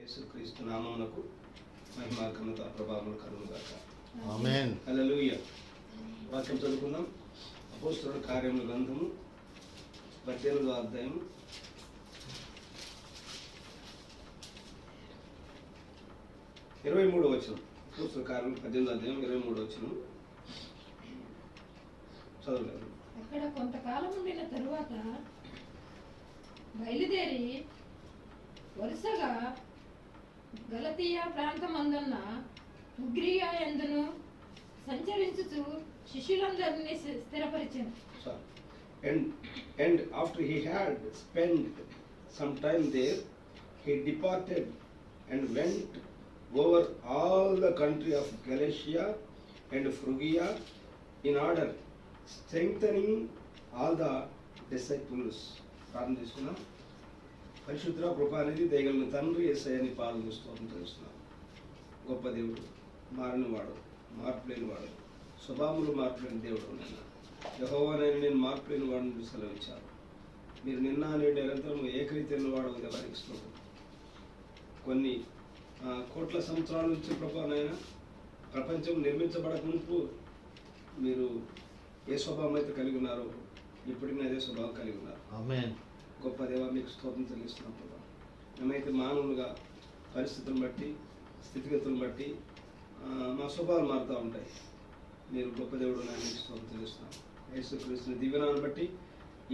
యేసుక్రీస్తు నామమునకు మహిమ ఘనత ప్రభావములు కలుగును గాక. ఆమేన్. హల్లెలూయా. వాక్యం చదువుకుందాం. అపోస్తలుల కార్యముల గ్రంథము 18వ అధ్యాయం 23వ వచనం. అపోస్తలుల కార్యములు 18వ అధ్యాయం 23వ వచనం చదవలేదు. అక్కడ కొంతకాలం ఉండిన తరువాత బయలుదేరి వరుసగా గలతీయ ప్రాంతమందున్న ఉగ్రియా యందును సంచరించుచు శిష్యులందరినీ స్థిరపరిచెను. And after he had spent some time there, he departed and went over all the country of Galatia and Phrygia in order, strengthening all the disciples. ప్రార్థన చేసుకున్నాం. పరిశుద్ధ కృపానిధి దయగలిగిన తండ్రి యేసయ్యని పాదములకు స్తోత్రం చేస్తున్నాం. గొప్ప దేవుడు, మారనివాడు, మార్పు లేనివాడు, స్వభావములు మార్పు లేని దేవుడు. యెహోవానైన నేను మార్పు లేని వాడిని సెలవిచ్చారు. మీరు నిన్న నేడు నిరంతరం ఏకరీతి వాడు దేవానికి స్తోత్రం. కొన్ని కోట్ల సంవత్సరాల నుంచి ప్రభావనైనా ప్రపంచం నిర్మించబడక మునుపు మీరు ఏ స్వభావం అయితే కలిగి ఉన్నారో ఇప్పటికీ అదే స్వభావం కలిగి ఉన్నారు. ఆమేన్. గొప్ప దేవా మీకు స్తోత్రం చెల్లిస్తున్నాం ప్రభా. మేమైతే మానవులుగా పరిస్థితులను బట్టి స్థితిగతులను బట్టి మా స్వభావాలు మారుతూ ఉంటాయి. మీరు గొప్ప దేవుడు నాయన మీకు స్తోత్రం చెల్లిస్తున్నాం. యేసుక్రీస్తుని దివ్యనాన్ని బట్టి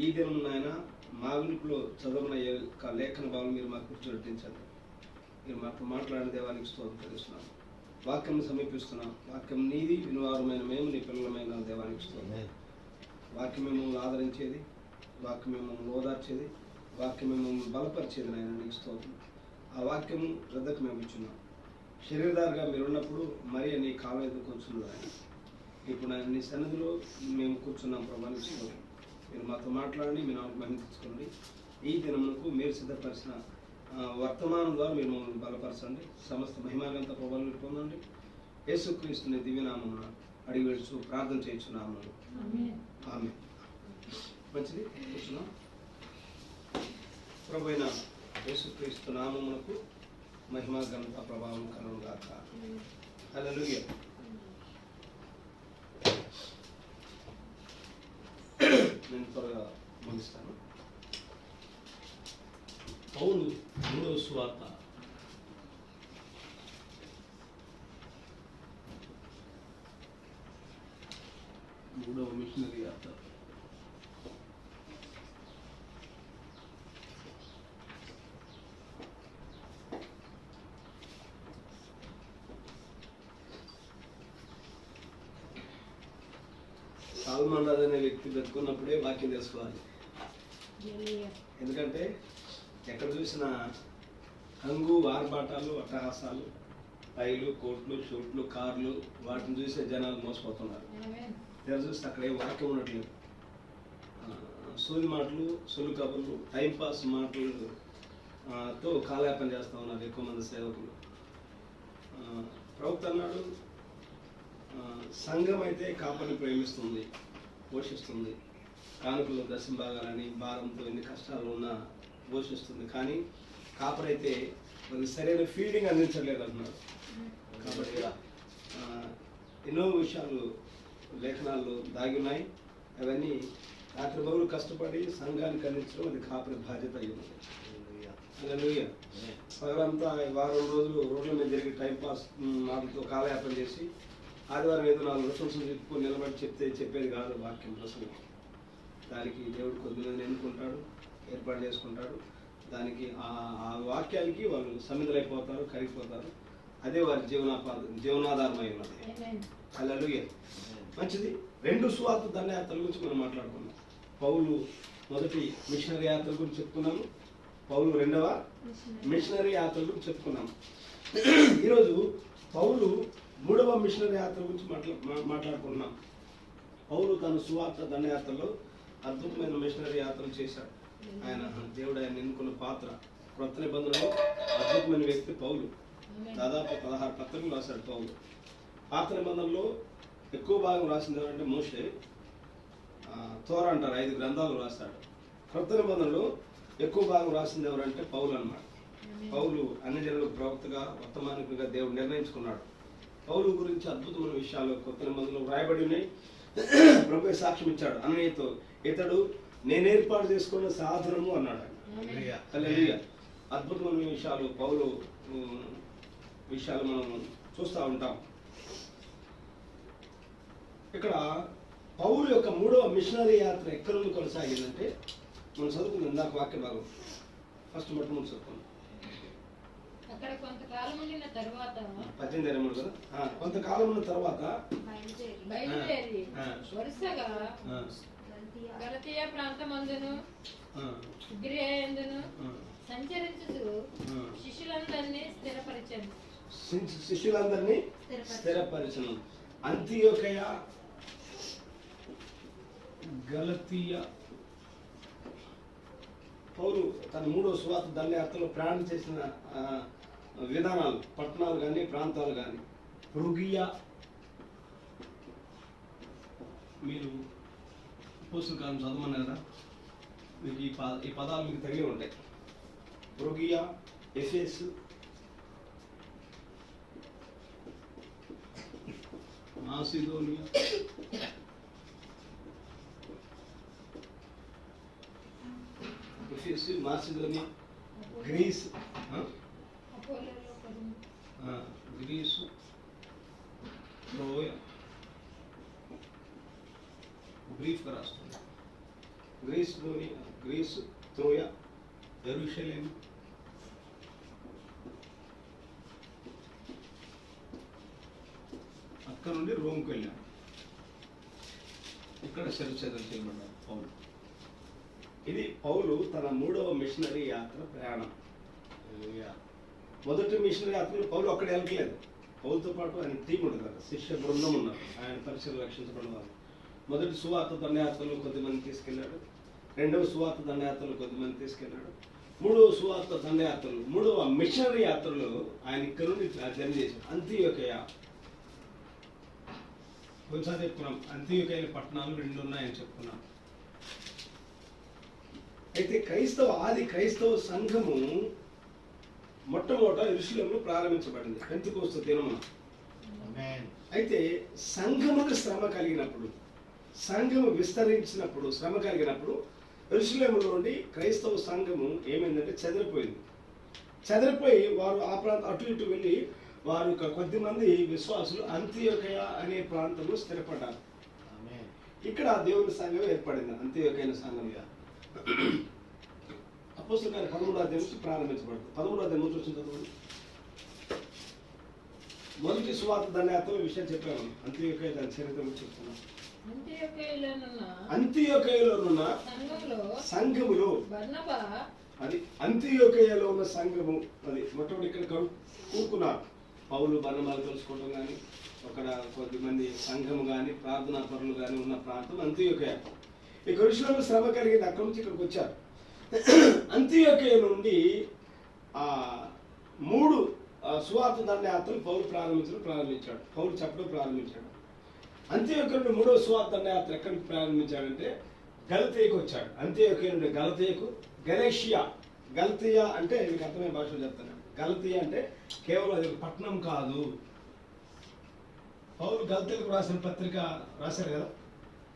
ఈ దినం నాయన మా గురిలో చదువున్న లేఖన భావం మీరు మాకు కూర్చోబెట్టించండి. మీరు మాకు మాట్లాడిన దేవానికి స్తోత్రం చెల్లిస్తున్నాం. వాక్యం సమీపిస్తున్నాం. వాక్యం నీది, వినివారమైన మేము నీ పిల్లలమైన దేవానికి స్తోత్రం. వాక్యం మిమ్మల్ని ఆదరించేది, వాక్యం మిమ్మల్ని ఓదార్చేది, వాక్యం మిమ్మల్ని బలపరిచేది నాయన నీకు స్తోత్రం. ఆ వాక్యము శ్రద్ధకు మేము ఇచ్చున్నాం. శరీరదారుగా మీరు ఉన్నప్పుడు మరి నీ కాలం ఎదురు కూర్చున్నారు ఆయన. ఇప్పుడు ఆయన నీ సన్నిధిలో మేము కూర్చున్నాం ప్రభా నీకు స్తోత్రం. మీరు మాతో మాట్లాడండి, మీ నాకు మహిళించుకోండి. ఈ దినమునకు మీరు సిద్ధపరిచిన వర్తమానం ద్వారా మీరు మమ్మల్ని బలపరచండి. సమస్త మహిమాగంత ప్రభావం పొందండి. యేసుక్రీస్తుని దివ్యనామమున అడిగి వేడుచు ప్రార్థన చేయించున్నాము. ఆమేన్. మంచిది, కూర్చున్నాం. ప్రభువైన యేసుక్రీస్తు నామమునకు మహిమ ఘనత ప్రభావం కలుగును గాక. హల్లెలూయా. నేను త్వరగా ముగిస్తాను. పౌలు మూడవ సువార్త 3వ మిషనరీ యాత్ర. సాల్మన్ రాజు అనే వ్యక్తి బతుకున్నప్పుడే వాక్యం తెలుసుకోవాలి. ఎందుకంటే ఎక్కడ చూసిన హంగు, ఆర్భాటాలు, అట్టహాసాలు, టైలు, కోట్లు, షూట్లు, కార్లు, వాటిని చూసే జనాలు మోసపోతున్నారు. తెర చూస్తే అక్కడ ఏ వాక్యం ఉండట్లేదు. సోది మాటలు, సొల్లు కబుర్లు, టైంపాస్ మాటలతో కాలయాపన చేస్తూ ఉన్నారు ఎక్కువ మంది సేవకులు. ప్రవక్త అన్నాడు, సంఘం అయితే కాపరిని ప్రేమిస్తుంది, పోషిస్తుంది, కానుకలు దశంభాగాలని భారంతో ఎన్ని కష్టాలు ఉన్నా పోషిస్తుంది. కానీ కాపరైతే మనకి సరైన ఫీడింగ్ అందించలేదు అంటున్నారు. కాబట్టి ఎన్నో విషయాలు లేఖనాలు దాగి ఉన్నాయి. అవన్నీ రాత్రి బదులు కష్టపడి సంఘానికి అందించడం అది కాపరి బాధ్యత అయ్యింది. హల్లెలూయా. పగలంతా వారం రోజులు రోడ్ల మీద జరిగి టైంపాస్ మాటలతో కాలయాపన చేసి ఆదివారం ఏదో 4 రిఫరెన్స్లు చెప్పుకొని నిలబడి చెప్పేది కాదు వాక్యం ప్రసంగం. దానికి దేవుడు కొద్దిమందిని ఎన్నుకుంటాడు, ఏర్పాటు చేసుకుంటాడు. దానికి ఆ వాక్యానికి వాళ్ళు సమిధులైపోతారు, కరిగిపోతారు. అదే వారి జీవనాధారమై ఉన్నది. హల్లెలూయా. మంచిది. 2 సువార్త దండయాత్రల గురించి మనం మాట్లాడుకున్నాం. పౌలు మొదటి మిషనరీ యాత్ర గురించి చెప్పుకున్నాము. పౌలు 2వ మిషనరీ యాత్ర గురించి చెప్పుకున్నాము. ఈరోజు పౌలు 3వ మిషనరీ యాత్ర గురించి మాట్లాడుకుంటున్నాం. పౌలు తన సువార్త దండయాత్రలో అద్భుతమైన మిషనరీ యాత్రలు చేశాడు. దేవుడు ఆయన ఎన్నుకున్న పాత్ర. క్రొత్త నిబంధనలో అద్భుతమైన వ్యక్తి పౌలు. దాదాపు 16 పత్రికలు రాశాడు పౌలు. పాత నిబంధనలో ఎక్కువ భాగం రాసింది ఎవరంటే మోషే, తోర అంటారు, 5 గ్రంథాలు రాశాడు. క్రొత్త నిబంధనలో ఎక్కువ భాగం రాసింది ఎవరంటే పౌలు అన్నమాట. పౌలు అన్ని జనులకు ప్రవక్తగా వర్తమానికుడిగా దేవుడు నిర్ణయించుకున్నాడు. పౌలు గురించి అద్భుతమైన విషయాలు కొత్త నిబంధనలో వ్రాయబడి ఉన్నాయి. ప్రభు సాక్ష్యం ఇచ్చాడు అన్నయ్యతో, ఇతడు నేను ఏర్పాటు చేసుకున్న సాధనము అన్నాడు. హల్లెలూయా. అద్భుతమైన విషయాలు పౌలు విషయాలు మనం చూస్తూ ఉంటాం. ఇక్కడ పౌలు యొక్క 3వ మిషనరీ యాత్ర ఎక్కడి నుండి కొనసాగిందంటే మనం చదువుకుంది ఇందాక వాక్య భాగం ఫస్ట్ మొట్టమొదటి చదువుకుందాం. అక్కడ కొంతకాలం ఉండిన తర్వాత 18:23 కదా. కొంతకాలం ఉన్న తర్వాత బయలుదేరి వరుసగా గలతీయ ప్రాంతమందును ఉగ్రియయందును సంచరించుచు శిష్యులందరినీ స్థిరపరచను. అంతియోకయ, గలతీయ. పౌలు తన 3వ సువార్త దండయాత్రలో ప్రయాణం చేసిన విధానాలు, పట్టణాలు కానీ ప్రాంతాలు కానీ. పృగియా, మీరు అపోస్తలుల కాలం చదవమన్నారు కదా, మీకు ఈ పదాలు మీకు తగిలి ఉంటాయి. పృగియా, ఎఫెసు, మాసిదోనియా, ఎఫెసు, మాసిదోనియా, గ్రీసు, గ్రీసు, ట్రోయ. బ్రీఫ్గా రాస్తుంది. గ్రీసు, త్రోయ, యెరూషలేము, అక్కడ నుండి రోమ్కి వెళ్ళాం. ఇక్కడ శిరచ్ఛేదం చేయబడ్డారు పౌలు. ఇది పౌలు తన 3వ మిషనరీ యాత్ర ప్రయాణం. మొదటి మిషనరీ యాత్రలో పౌలు అక్కడ వెళ్ళట్లేదు. పౌలుతో పాటు ఆయన టీం ఉంటుంది కదా, శిష్య బృందం ఉన్నారు, ఆయన పరిచయం రక్షించబడిన వాళ్ళు. మొదటి సువార్త దండయాత్రలో కొద్దిమంది తీసుకెళ్ళాడు. 2వ సువార్త దండయాత్రలో కొద్దిమంది తీసుకెళ్ళాడు. 3వ సువార్త దండయాత్రలు, 3వ మిషనరీ యాత్రలో ఆయన ఇక్కడ నుండి జర్నీ చేశాడు. అంతియోకయ, కొంచెం చెప్పుకున్నాం. అంతియోకయ పట్టణాలు 2 ఉన్నాయని చెప్పుకున్నాం. అయితే ఆది క్రైస్తవ సంఘము మొట్టమొదట యెరూషలేములో ప్రారంభించబడింది పెంతెకోస్తు దినమున. అయితే సంఘముకు శ్రమ కలిగినప్పుడు, సంఘము విస్తరించినప్పుడు, శ్రమ కలిగినప్పుడు యెరూషలేములో నుండి క్రైస్తవ సంఘము ఏమైందంటే చెదిరిపోయి వారు ఆ ప్రాంతం అటు ఇటు వెళ్ళి వారు కొద్దిమంది విశ్వాసులు అంతియోకయ అనే ప్రాంతంలో స్థిరపడ్డారు. ఇక్కడ దేవుని సంఘం ఏర్పడింది, అంతియోకయ సంఘంగా. అపోస్తలుల కార్యం 13వ అధ్యాయం నుంచి ప్రారంభించబడింది. 13వ అధ్యాయం నుంచి వచ్చిన చదవండి. మొదటి సువార్త దండయాత్రలో విషయం చెప్పాము. అంతియోకయ దాని చరిత్ర చెప్తున్నాం. అంతియోకయలోనున్న సంఘములో, అది అంతియోకయలో ఉన్న సంఘము, అది మొట్టమొదటి ఇక్కడ కూరుకున్నారు. పౌలు బర్నబాలు తెలుసుకోవడం కానీ, అక్కడ కొద్దిమంది సంఘము కానీ ప్రార్థనా పరులు కానీ ఉన్న ప్రాంతం అంతియోకయ. ఈ యెరూషలేములో శ్రమ కలిగింది, అక్కడి నుంచి ఇక్కడికి వచ్చారు. అంతియోకయ నుండి 3 సువార్త దండయాత్రలు పౌలు ప్రారంభించాడు. పౌలు చెప్పడం ప్రారంభించాడు. అంతియోకయ నుండి 3వ సువార్త దండయాత్ర ఎక్కడికి ప్రారంభించాడంటే గలతీయకు వచ్చాడు. అంతియోకయ నుండి గలతీయకు, గలతీయ అంటే మీకు అర్థమైన భాషలో చెప్తాను. గలతీయ అంటే కేవలం అది ఒక పట్టణం కాదు. పౌలు గలతీయులకు రాసిన పత్రిక రాశారు కదా,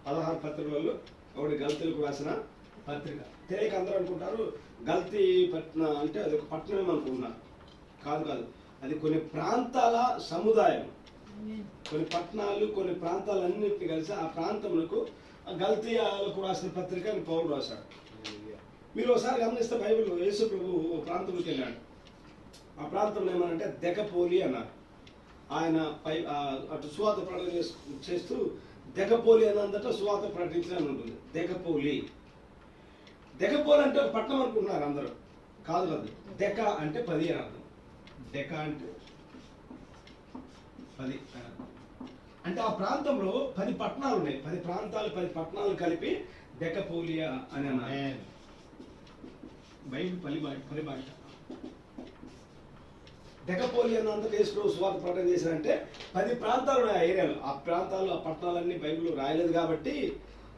16 పత్రికలలో ఒకటి గలతీయులకు రాసిన పత్రిక. తెలియక అందరూ అనుకుంటారు గలతీ పట్టణం అంటే అది ఒక పట్టణం అనుకుంటున్నారు. కాదు, అది కొన్ని ప్రాంతాల సముదాయం. కొన్ని పట్టణాలు, కొన్ని ప్రాంతాలన్నింటినీ కలిసి ఆ ప్రాంతములకు గలతీయులకు రాసిన పత్రిక అని పౌలు రాశాడు. మీరు ఒకసారి గమనిస్తే బైబిల్లో యేసు ప్రభు ఓ ప్రాంతంలోకి వెళ్ళాడు. ఆ ప్రాంతంలో ఏమనంటే దెకపోలి అన్నారు. ఆయన అటు సువార్త ప్రకటన చేస్తూ దెకపోలి అన్నంతటా సువార్త ప్రకటించాలని ఉంటుంది. దెకపోలి అంటే ఒక పట్టణం అనుకుంటున్నారు అందరూ. కాదు, దెక అంటే 10 అని అర్థం. దెక అంటే 10 అంటే ఆ ప్రాంతంలో 10 పట్టణాలు ఉన్నాయి. 10 ప్రాంతాలు, 10 పట్టణాలు కలిపి దెకపోలియా అని అన్నారు. బైబిల్ పరిభాష. దెకపోలి అన్నంతటా యేసు ప్రభు సువార్త ప్రకటన చేశారంటే 10 ప్రాంతాలు ఉన్నాయి ఆ ఏరియాలో. ఆ ప్రాంతాలు, ఆ పట్టణాలన్నీ బైబిల్లో రాయలేదు కాబట్టి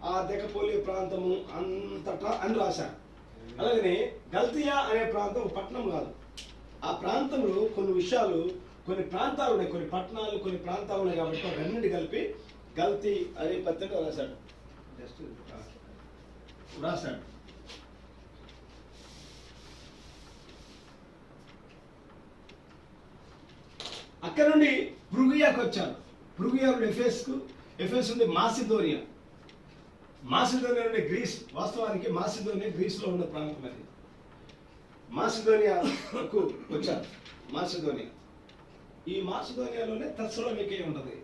ఆ దెకపోలి ప్రాంతము అంతటా అని రాశారు. అలాగనే గల్తియా అనే ప్రాంతం పట్టణం కాదు, ఆ ప్రాంతంలో కొన్ని విషయాలు, కొన్ని ప్రాంతాలు ఉన్నాయి, కొన్ని పట్టణాలు, కొన్ని ప్రాంతాలు ఉన్నాయి కాబట్టి అవన్నీ కలిపి గల్తీ అనే పత్రిక రాశాడు. జస్ట్ రాశాడు. అక్కడ నుండి పృగియాకు వచ్చాడు. పృగియా నుండి ఎఫెస్ నుండి మాసిదోనియా నుండి గ్రీస్. వాస్తవానికి మాసిదోనియా గ్రీస్లో ఉన్న ప్రాంతం అది. మాసిదోనియాకు వచ్చారు. మాసిదోనియా, ఈ మాసిదోనియాలోనే తెస్సలోనికే ఉంటుంది.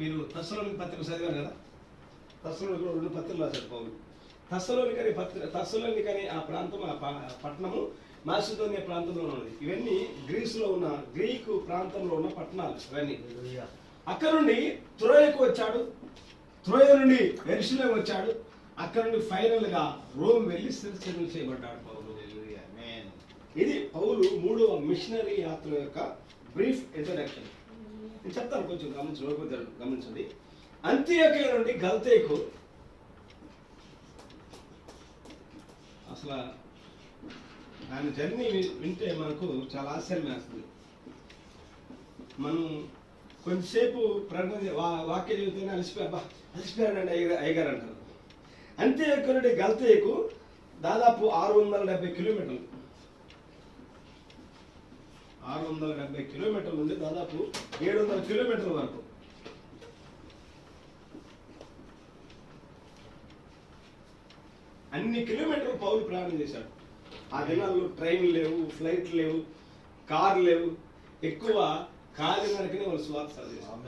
మీరు తెస్సలోనిక పత్రిక చదివారు కదా, తెస్సలోనికలో 2 పత్రికలు రాశాడు పౌలు. తెస్సలోనిక అనే ఆ ప్రాంతం, ఆ పట్టణము మాసిదోనియా ప్రాంతంలో ఉన్నది. ఇవన్నీ గ్రీసులో ఉన్న, గ్రీకు ప్రాంతంలో ఉన్న పట్టణాలు ఇవన్నీ. అక్కడ నుండి త్రోయకు వచ్చాడు. త్రోయ నుండి యెరూషలేము వచ్చాడు. అక్కడ నుండి ఫైనల్ గా రోమ్ వెళ్ళి సెటిల్ చేయబడ్డాడు పౌలు. ఇది పౌలు 3వ మిషనరీ యాత్ర యొక్క బ్రీఫ్ ఇంట్రడక్షన్. నేను చెప్తాను, కొంచెం గమనించండి. అంత్యోకియ నుండి గల్తీకు, అసలు ఆయన జర్నీ వింటే మనకు చాలా ఆశ్చర్యం వేస్తుంది. మనం కొంచెంసేపు వాక్య జీవితంలో అలసిపోయాడండి అయ్యగారు అంటారు. అంత్యోకియ నుండి గల్తీకు దాదాపు 670 కిలోమీటర్లు. 670 కిలోమీటర్ల నుండి దాదాపు 700 కిలోమీటర్ల వరకు. అన్ని కిలోమీటర్లు పౌలు ప్రయాణం చేశాడు. ఆ దినాల్లో ట్రైన్లు లేవు, ఫ్లైట్లు లేవు, కార్లు లేవు. ఎక్కువ కాలినడకనే వాళ్ళు సువార్త సాగు చేశారు.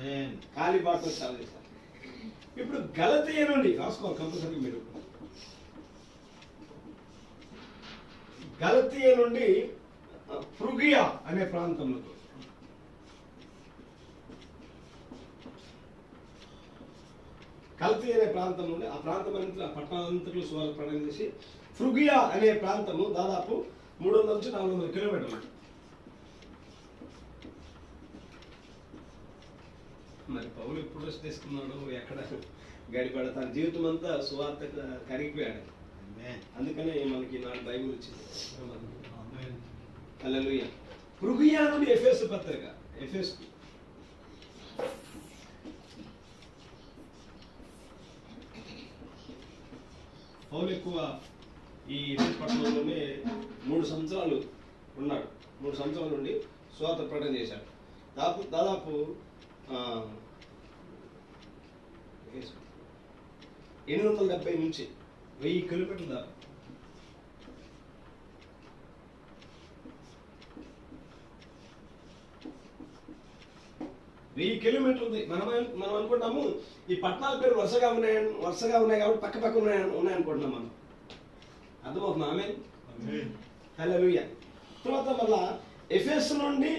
కాలిబాటలో సాగు చేశారు. ఇప్పుడు గలతీయ నుండి రాసుకోవాలి కంపల్సరీ మీరు. గలతీయ నుండి పృగియా అనే ప్రాంతంలో, గలతీయ అనే ప్రాంతం నుండి ఆ ప్రాంతం అంతా, ఆ పట్టణాలంతట్లో సువార్త ప్రయాణం చేసి పృగియా అనే ప్రాంతము దాదాపు 300 నుంచి 400 కిలోమీటర్లు. మరి పౌలు ఎప్పుడు రెస్ట్ తీసుకున్నాడు, ఎక్కడ గడిపాడు? తన జీవితం అంతా సువార్త కరిగిపోయాడు. అందుకనే మనకి 4 బైబిల్ వచ్చింది. హల్లెలూయా. పృగియా నుండి ఎఫెసు పత్రిక, ఎఫెసు పౌలు ఎక్కువ ఈ ఎఫెసు పట్టణంలోనే 3 సంవత్సరాలు ఉన్నాడు. 3 సంవత్సరాల నుండి సువార్త ప్రకటన చేశాడు. దాదాపు 870 నుంచి 1000 కిలోమీటర్ల దాకా. మనం అనుకుంటాము ఈ పట్టణాల పేరు వరుసగా ఉన్నాయి కాబట్టి పక్క ఉన్నాయనుకుంటున్నాం మనం. అర్థమవుతుంది? ఆమేన్. హల్లెలూయా. తర్వాత మళ్ళా ఎఫెసు నుండి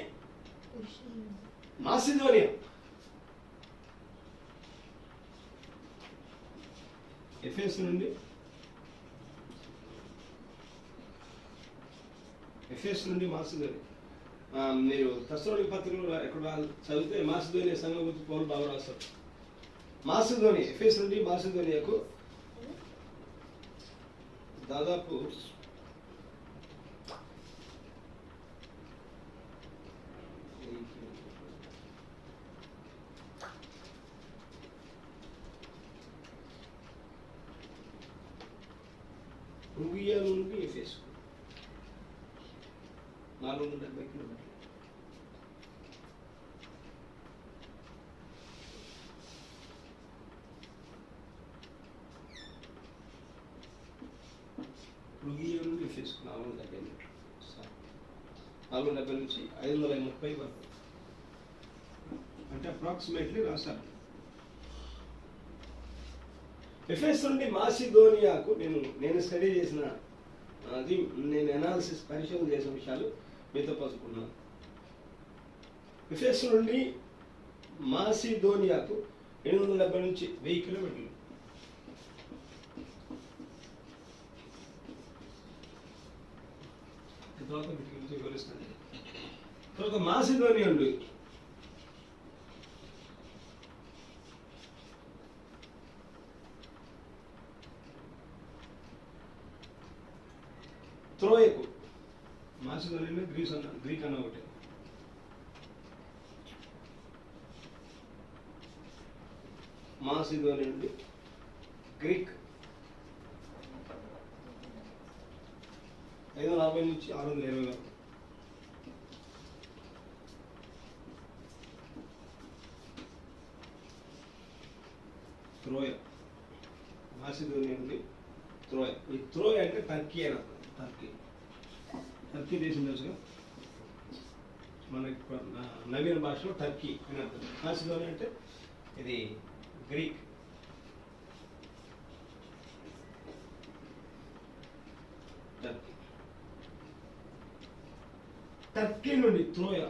మాసిదోనియా, ఎఫెసు నుండి మాసిదోనియా. మీరు తెస్సలోనిక పత్రికలో ఎక్కడ చదివితే మాసిదోనియా సంఘం గురించి పౌలు బాగా రాస్తారు. మాసిదోనియా, ఎఫెసు నుండి మాసిదోనియాకు దాదాపు పృగియా నుండి ఎఫెసు 470 కిలోమీటర్లు. పృగియా నుండి ఎఫెసు 470 మీటర్లు. 470 నుంచి 530 వరకు, అంటే అప్రాక్సిమేట్లీ రాశారు. ఎఫెసు నుండి మాసిదోనియాకు నేను స్టడీ చేసిన, అది నేను అనాలిసిస్ పరిశోధన చేసిన విషయాలు మీతో పంచుకున్నాను. ఎఫెసు నుండి మాసిదోనియాకు 870 నుంచి 1000 కిలోమీటర్లు. తర్వాత మీకు గురించి వివరిస్తాను. తర్వాత మాసిదోనియా నుండి త్రోయకు. మాసిదోనియా గ్రీక్ అన్న ఒకటి. మాసిదోనియా నుండి గ్రీక్ 540 నుంచి 620 వరకు. త్రోయ, మాసిదోనియా నుండి త్రోయ. ఈ త్రోయ అంటే టర్కీ అని అర్థం. టర్కీ దేశం తెలుసుగా మనకి నవీన భాషలో టర్కీ అని అర్థం. మాసిదోనియా అంటే ఇది గ్రీక్. టర్కీ, టర్కీ నుండి త్రోయ.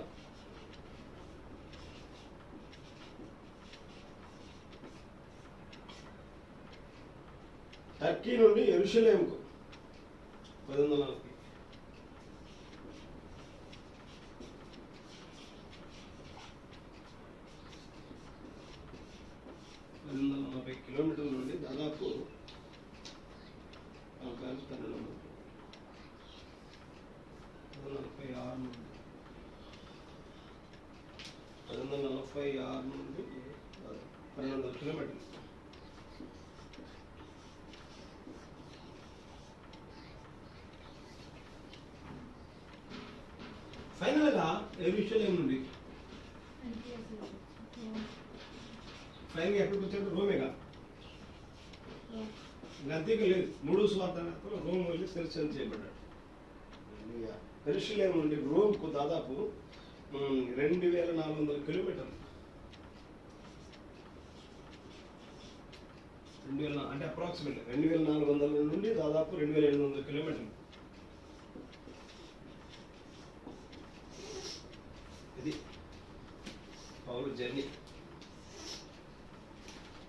టర్కీ నుండి యెరూషలేముకు 1840. 1840 కిలోమీటర్ల నుండి దాదాపు 1246 నుండి 1246 నుండి 1200 కిలోమీటర్లు. ఫైనల్గా యెరూషలేము నుండి ఫైనల్గా ఎక్కడికి వచ్చాడు? రోమేగా. అంతేగా లేదు, 3 సువార్తలతో రోమ్ వెళ్ళి సెలక్షన్ చేయబడ్డాడు. యెరూషలేము నుండి రోమ్కు దాదాపు 2400 కిలోమీటర్లు. 2000 అంటే అప్రాక్సిమేట్ 2400 నుండి దాదాపు 2700 కిలోమీటర్లు. ఇది పౌలు జర్నీ.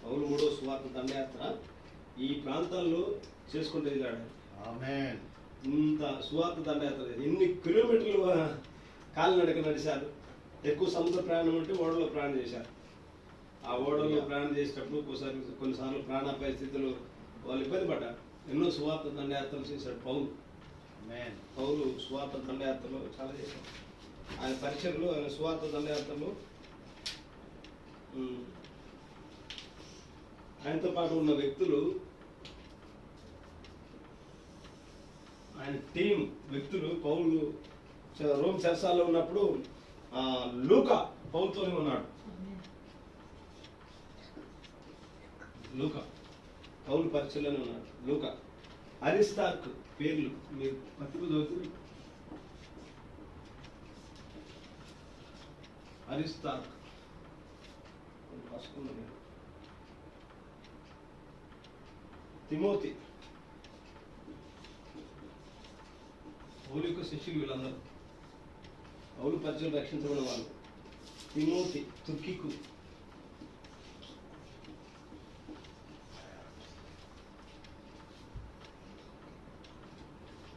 పౌలు 3వ సువార్త దండయాత్ర ఈ ప్రాంతాల్లో చేసుకుంటే వెళ్ళాడు. ఆమేన్. ఇంత సువార్త దండయాత్ర ఎన్ని కిలోమీటర్లు కాలినడక నడిచారు. ఎక్కువ సముద్ర ప్రయాణం అంటే ఓడలో ప్రయాణం చేశారు. ఆ ఓడలో ప్రయాణం చేసేటప్పుడు కొన్నిసార్లు ప్రాణాపాయ స్థితిలో వాళ్ళు ఇబ్బంది పడ్డారు. ఎన్నో సువార్త దండయాత్రలు చేశాడు పౌలు. పౌలు సువార్త దండయాత్రలో చాలా చేశాడు. ఆయన పరిచయలో, ఆయన సువార్త దండయాత్రలో ఆయనతో పాటు ఉన్న వ్యక్తులు, ఆయన టీం వ్యక్తులు పౌలు రోమ్ చెరసాల్లో ఉన్నప్పుడు లూకా పౌలుతోనే ఉన్నాడు. లూకా పౌలు పరిచయలోనే ఉన్నాడు. లూకా, అరిస్తార్క్ పేర్లు మీరు పత్రిక చదువుతుంది. అరిస్తార్క్ తిమోతి, పౌలు యొక్క శిష్యులు వీళ్ళందరూ పౌలు పరిచయం రక్షించబడిన వాళ్ళు. తిమోతి, తుర్కికు,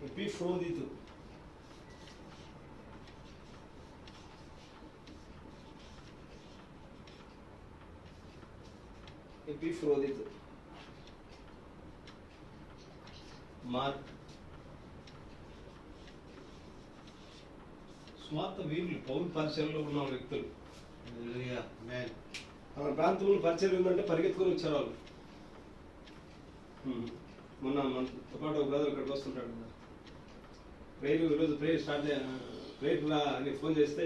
ఎపిఫ్రోదితు, మార్క్. స్వార్థ వీరులు పౌరు పరిచయంలో ఉన్న వ్యక్తులు. మన ప్రాంతంలో పరిచయం ఉందంటే పరిగెత్తుకొని వచ్చారు వాళ్ళు. మొన్న మనతో పాటు ఒక బ్రదర్ ఇక్కడికి వస్తుంటాడు. ఈరోజు ప్రేయర్ స్టార్ట్ ప్రేయర్ అని ఫోన్ చేస్తే,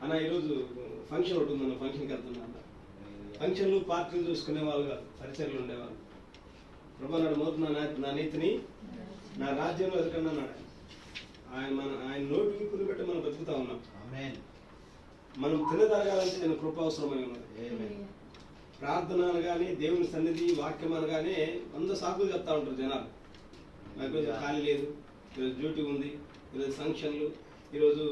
అన్న ఈరోజు ఫంక్షన్ ఒకటి ఉందన్న, ఫంక్షన్కి వెళ్తున్నా అన్న. ఫంక్షన్లు పార్టీలు చూసుకునే వాళ్ళు కాదు, పరిచయలు ఉండేవాళ్ళు. ప్రభా నాడు మొదటి నా నీతిని నా రాజ్యంలో ఎదుర్కొన్నాడు. ఆయన నోటి విప్పులు పెట్టి మనం బతుకుతా ఉన్నాం. మనం తినదరగాలంటే నేను కృప అవసరమై ఉన్నది. ప్రార్థన అనగానే, దేవుని సన్నిధి, వాక్యం అనగానే 100 సాకులు చెప్తా ఉంటారు జనాలు. నాకు ఈరోజు ఖాళీ లేదు, ఈరోజు డ్యూటీ ఉంది, ఈరోజు ఫంక్షన్లు, ఈరోజు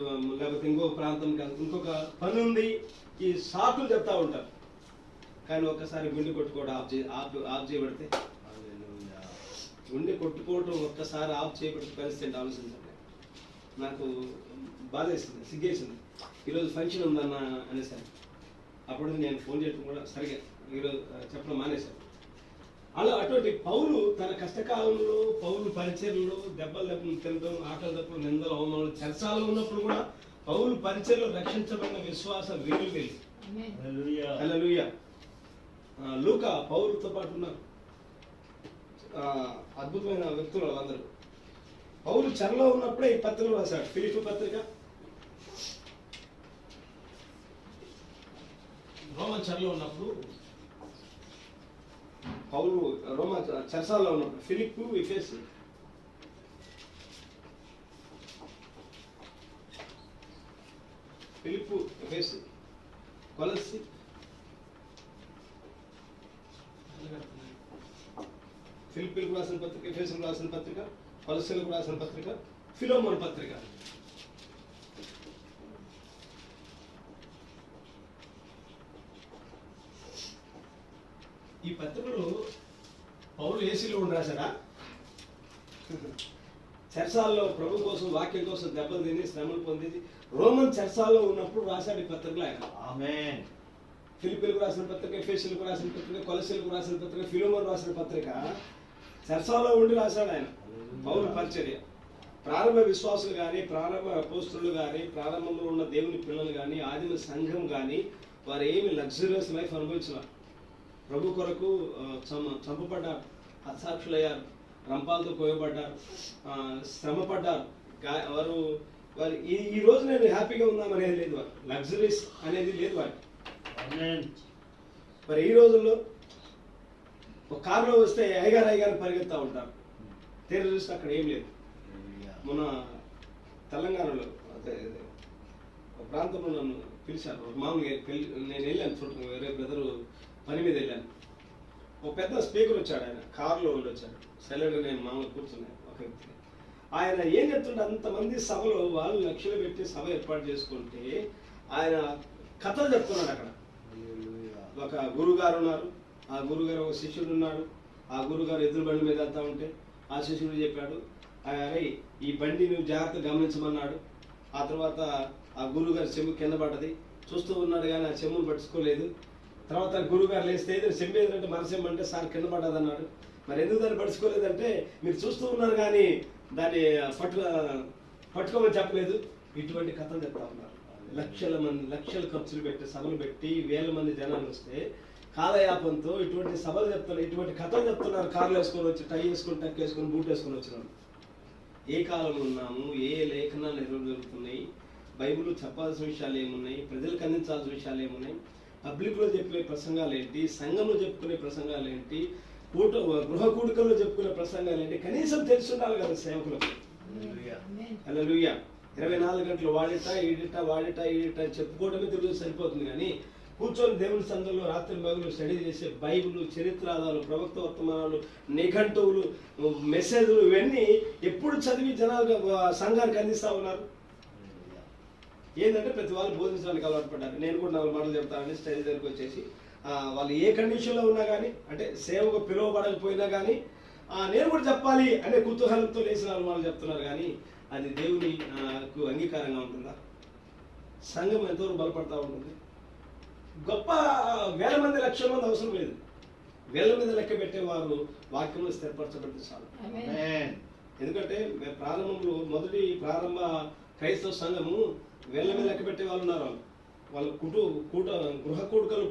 లేకపోతే ఇంకొక ప్రాంతం ఇంకొక పని ఉంది, ఈ సాకులు చెప్తా ఉంటారు. కానీ ఒక్కసారి గుండె కొట్టుకోవడం ఆఫ్ చేయబడితే, గుండె కొట్టుకోవడం ఒక్కసారి ఆఫ్ చేయబడితే పరిస్థితి ఆలోచించండి. నాకు బాధ వేసింది, సిగ్గేసింది. ఈరోజు ఫంక్షన్ ఉందన్న అనేసారి. అప్పుడు నేను ఫోన్ చేయడం కూడా సరిగా ఈరోజు చెప్పడం మానేశాను. అలా అటువంటి పౌలు తన కష్టకాలంలో పౌలు పరిచర్యలో దెబ్బలు తినడం, ఆకలి దెబ్బలు, నిందలు, అవమానాలు, చెరసాలలో ఉన్నప్పుడు కూడా పౌలు పరిచర్యలో రక్షించబడిన విశ్వాస వీరులు. హల్లెలూయా. లూకా పౌలుతో పాటు ఉన్నారు అద్భుతమైన వ్యక్తులు అందరూ. పౌలు చెరలో ఉన్నప్పుడే ఈ పత్రిక రాశాడు, ఫిలిప్పీ పత్రిక. రోమన్ చెరలో ఉన్నప్పుడు, పౌలు రోమా చెరసాలలో ఉన్నప్పుడు ఫిలిప్పు, ఎఫెసు, ఫిలిప్పు, ఎఫెసు, కొలస్సీ, ఫిలిప్పీలకు రాసిన పత్రిక, ఎఫెసులకు రాసిన పత్రిక, కొలస్సీలకు రాసిన పత్రిక, ఫిలోమోను పత్రిక. ఈ పత్రికలు పౌలు ఏసీలో ఉండి రాశారా? చెరసాల్లో ప్రభు కోసం, వాక్యం కోసం దెబ్బలు తిని శ్రమలు పొందేది రోమన్ చెరసాల్లో ఉన్నప్పుడు రాశాడు ఈ పత్రికలు ఆయన. ఆమేన్. ఫిలిప్పీలకు రాసిన పత్రిక, ఎఫెసులకు రాసిన పత్రిక, కొలస్సీలకు రాసిన పత్రిక, ఫిలోమోను రాసిన పత్రిక చెరసాల్లో ఉండి రాశాడు ఆయన. పౌలు పరిచర్య. ప్రారంభ విశ్వాసులు కానీ, ప్రారంభ అపోస్తులు కానీ, ప్రారంభంలో ఉన్న దేవుని పిల్లలు కానీ, ఆదిమ సంఘం కానీ వారు ఏమి లగ్జరియస్ లైఫ్ అనుభవించారు. ప్రభు కొరకు చంపబడ్డారు, హతసాక్షులయ్యారు, రంపాలతో కోయబడ్డారు, శ్రమపడ్డారు. వారు వారు ఈ రోజు నేను హ్యాపీగా ఉన్నాం అనేది లేదు, వారు లగ్జరీస్ అనేది లేదు వారు. మరి ఈ రోజుల్లో ఒక కారులో వస్తే ఐగారు పరిగెత్తా ఉంటారు. తీర చూస్తే అక్కడ ఏం లేదు. మొన్న తెలంగాణలో ఒక ప్రాంతంలో నన్ను పిలిచారు, మామూలుగా నేను వెళ్ళాను చూడటం, వేరే బ్రదరు పని మీద వెళ్ళాను. ఒక పెద్ద స్పీకర్ వచ్చాడు, ఆయన కారులో ఉండి వచ్చాడు. సైలెంట్గా నేను మామూలుగా కూర్చున్నాను ఒక వ్యక్తి. ఆయన ఏం చెప్తుంటే, అంతమంది సభలో వాళ్ళు లక్ష్యం పెట్టి సభ ఏర్పాటు చేసుకుంటే ఆయన కథలు చెప్తున్నాడు. అక్కడ ఒక గురుగారు ఉన్నారు, ఆ గురుగారు ఒక శిష్యుడు ఉన్నాడు. ఆ గురుగారు ఎదురు బండి మీద వెళ్తా ఉంటే ఆ శిష్యుడు చెప్పాడు, అరే ఈ బండి నువ్వు జాగ్రత్తగా గమనించమన్నాడు. ఆ తర్వాత ఆ గురుగారు చెంబు కింద పడ్డది, చూస్తూ ఉన్నాడు కానీ ఆ చెంబును పట్టుకోలేదు. తర్వాత గురుగారు లేస్తే చెంబు ఏదంటే మరచెంబు అంటే సార్ కింద పడ్డది అన్నాడు. మరి ఎందుకు దాన్ని పట్టుకోలేదంటే మీరు చూస్తూ ఉన్నారు కానీ దాన్ని పట్టుకోమని చెప్పలేదు. ఇటువంటి కథలు చెప్తా ఉన్నారు. లక్షల ఖర్చులు పెట్టి సభలు పెట్టి వేల మంది జనాలు వస్తే కాలయాపంతో ఇటువంటి సభలు చెప్తున్నారు, ఇటువంటి కథలు చెప్తున్నారు. కార్లు వేసుకొని వచ్చి, టై వేసుకొని, టక్ వేసుకొని, బూట్ వేసుకొని వచ్చినారు. ఏ కాలంలో ఉన్నాము, ఏ లేఖనాలు జరుగుతున్నాయి, బైబిల్ చెప్పాల్సిన విషయాలు ఏమున్నాయి, ప్రజలకు అందించాల్సిన విషయాలు ఏమున్నాయి, పబ్లిక్లో చెప్పే ప్రసంగాలు ఏంటి, సంఘంలో చెప్పుకునే ప్రసంగాలు ఏంటి, గృహ కూడికల్లో చెప్పుకునే ప్రసంగాలు ఏంటి, కనీసం తెలిసి ఉండాలి కదా సేవకులకు. హల్లెలూయా. 24 గంటలు వాడిట ఈడిట చెప్పుకోవడమే తెలుగు సరిపోతుంది. కానీ కూర్చొని దేవుని సంఘంలో రాత్రి మగులు స్టడీ చేసే బైబిల్, చరిత్రాదాలు, ప్రవక్త వర్తమానాలు, నిఘంటువులు, మెసేజ్లు ఇవన్నీ ఎప్పుడు చదివి జనాలు సంఘానికి అందిస్తూ ఉన్నారు. ఏంటంటే ప్రతి వాళ్ళు బోధించడానికి అలవాటు పడ్డారు. నేను కూడా 4 మాటలు చెప్తానని స్టేజ్ దగ్గరికి వచ్చేసి వాళ్ళు ఏ కండిషన్లో ఉన్నా కానీ, అంటే సేవకు పిలువబడకపోయినా కానీ నేను కూడా చెప్పాలి అనే కుతూహలంతో లేచి 4 మాటలు చెప్తున్నారు. కానీ అది దేవుని అంగీకారంగా ఉంటుందా? సంఘం ఎంతవరకు బలపడతా ఉంటుంది? గొప్ప వేల మంది, లక్షల మంది అవసరం లేదు. వేల మీద లెక్క పెట్టేవారు వాక్యంలో స్థిరపరచబడితే చాలు. ఎందుకంటే ప్రారంభంలో మొదటి ప్రారంభ క్రైస్తవ సంఘము వేల మీద లెక్క పెట్టే వాళ్ళు ఉన్నారు. వాళ్ళు గృహ కూడికలు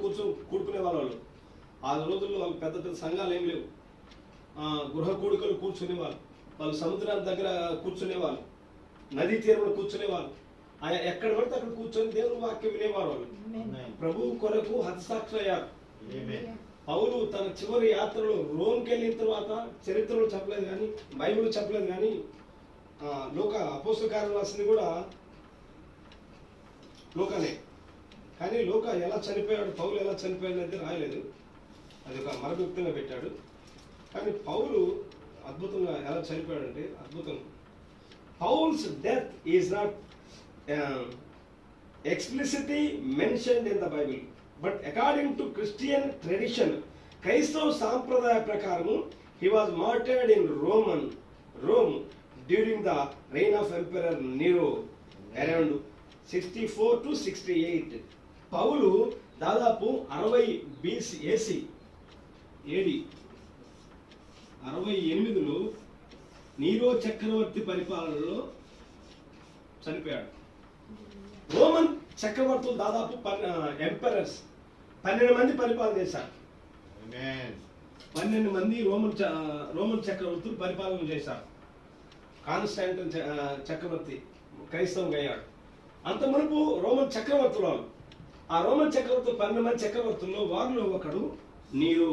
కూడుకునే వాళ్ళు. ఆ రోజుల్లో వాళ్ళు పెద్ద పెద్ద సంఘాలు ఏం లేవు. గృహ కూడికలు కూర్చునేవాళ్ళు. వాళ్ళు సముద్రాల దగ్గర కూర్చునేవాళ్ళు, నదీ తీరంలో కూర్చునేవాళ్ళు. ఎక్కడ పడితే అక్కడ కూర్చొని దేవుని వాక్యం వినేవారు. వాళ్ళు ప్రభు కొరకు హతసాక్షులయ్యారు. పౌలు తన చివరి యాత్రలో రోమ్కి వెళ్ళిన తర్వాత చరిత్రలో చెప్పలేదు కానీ, బైబిల్ చెప్పలేదు కానీ, అపోస్తల కార్యాలు రాసింది కూడా లోకానే. కానీ లోకా ఎలా చనిపోయాడు, పౌలు ఎలా చనిపోయాడు అనేది రాయలేదు. అది ఒక మరగుప్తంగా పెట్టాడు. కానీ పౌలు అద్భుతంగా ఎలా చనిపోయాడంటే అద్భుతం. పౌల్స్ death is not explicitly mentioned in the Bible, but according to Christian tradition, క్రైస్తవ సాంప్రదాయ ప్రకారం he was martyred in Rome during the reign of Emperor Nero around 64 to 68. పౌలు దాదాపు 60 BC AC AD 68లో నీరో చక్రవర్తి పరిపాలనలో చనిపోయాడు. రోమన్ చక్రవర్తులు దాదాపు emperors 12 మంది పరిపాలన చేశారు. 12 మంది రోమన్ చక్రవర్తులు పరిపాలన చేశారు. కాన్స్టాంటిన్ చక్రవర్తి క్రైస్తవం అయ్యాడు. అంత మునుపు రోమన్ చక్రవర్తులు. ఆ రోమన్ చక్రవర్తులు 12 మంది చక్రవర్తుల్లో వారిలో ఒకడు నీరో.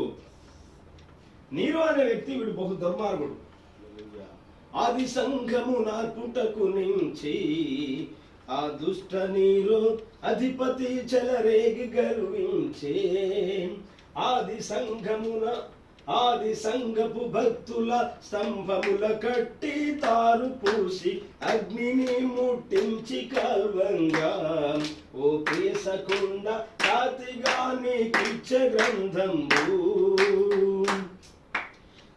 నీరో అనే వ్యక్తి వీడు బహు దుర్మార్గుడు. ఆది సంఘము నార్పుటకు నుంచి ఆ దుష్ట నీరో అధిపతి చెలరేగి గర్వించే. ఆది సంఘపు భక్తుల స్తంభముల కట్టి తారు పూసి అగ్నిని ముట్టించి కల్వంగా ఓ ప్రియసకుండా కాతిగా నీకిచ్చ గ్రంథంబు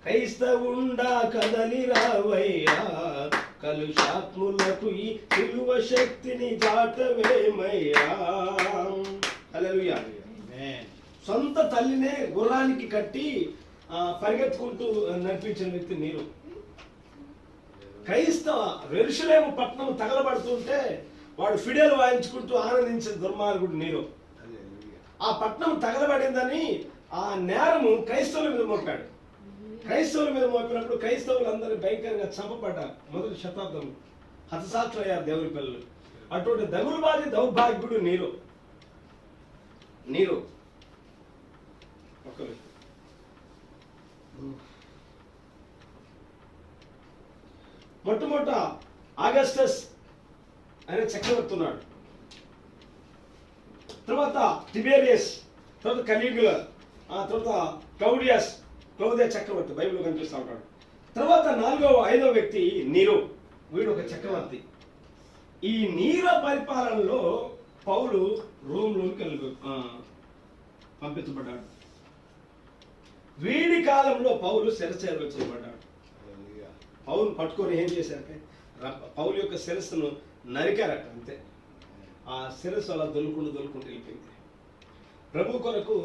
క్రైస్తవుండా కదలి రావయ్యా కలుషాత్ములకు ఈ సిలువ శక్తిని దాటవేమయ్యా. హల్లెలూయా. సొంత తల్లినే గుర్రానికి కట్టి పరిగెత్తుకుంటూ నడిపించిన వ్యక్తి నీరు. క్రైస్తవ యెరూషలేము పట్టణం తగలబడుతుంటే వాడు ఫిడేలు వాయించుకుంటూ ఆనందించిన దుర్మార్గుడు నీరు. ఆ పట్టణం తగలబడిందని ఆ నేరము క్రైస్తవుల మీద మోపాడు. క్రైస్తవుల మీద మోపినప్పుడు క్రైస్తవులందరూ భయంకరంగా చంపబడ్డారు. మొదటి శతాబ్దం హతసాక్షులయ్యారు దేవుని పిల్లలు. అటువంటి దగులుబాది దౌర్భాగ్యుడు నీరు. మొట్టమొదట ఆగస్టస్ అనే చక్రవర్తి ఉన్నాడు. తర్వాత టిబేరియస్, తర్వాత కలిగ్యుల, తర్వాత క్లౌడియా చక్రవర్తి బైబిల్లో కనిపిస్తూ ఉంటాడు. తర్వాత 5వ వ్యక్తి నీరో. వీడు ఒక చక్రవర్తి. ఈ నీరో పరిపాలనలో పౌలు రోమ్లోకి పంపించబడ్డాడు. వీడి కాలంలో పౌలు శిరచ్ఛేదన చేయబడ్డాడు. పౌలు పట్టుకొని ఏం చేశారంటే పౌలు యొక్క శిరస్సును నరికారట. అంతే. ఆ శిరస్సు అలా దొల్లుకుంటూ వెళ్ళిపోయింది. ప్రభు కొరకు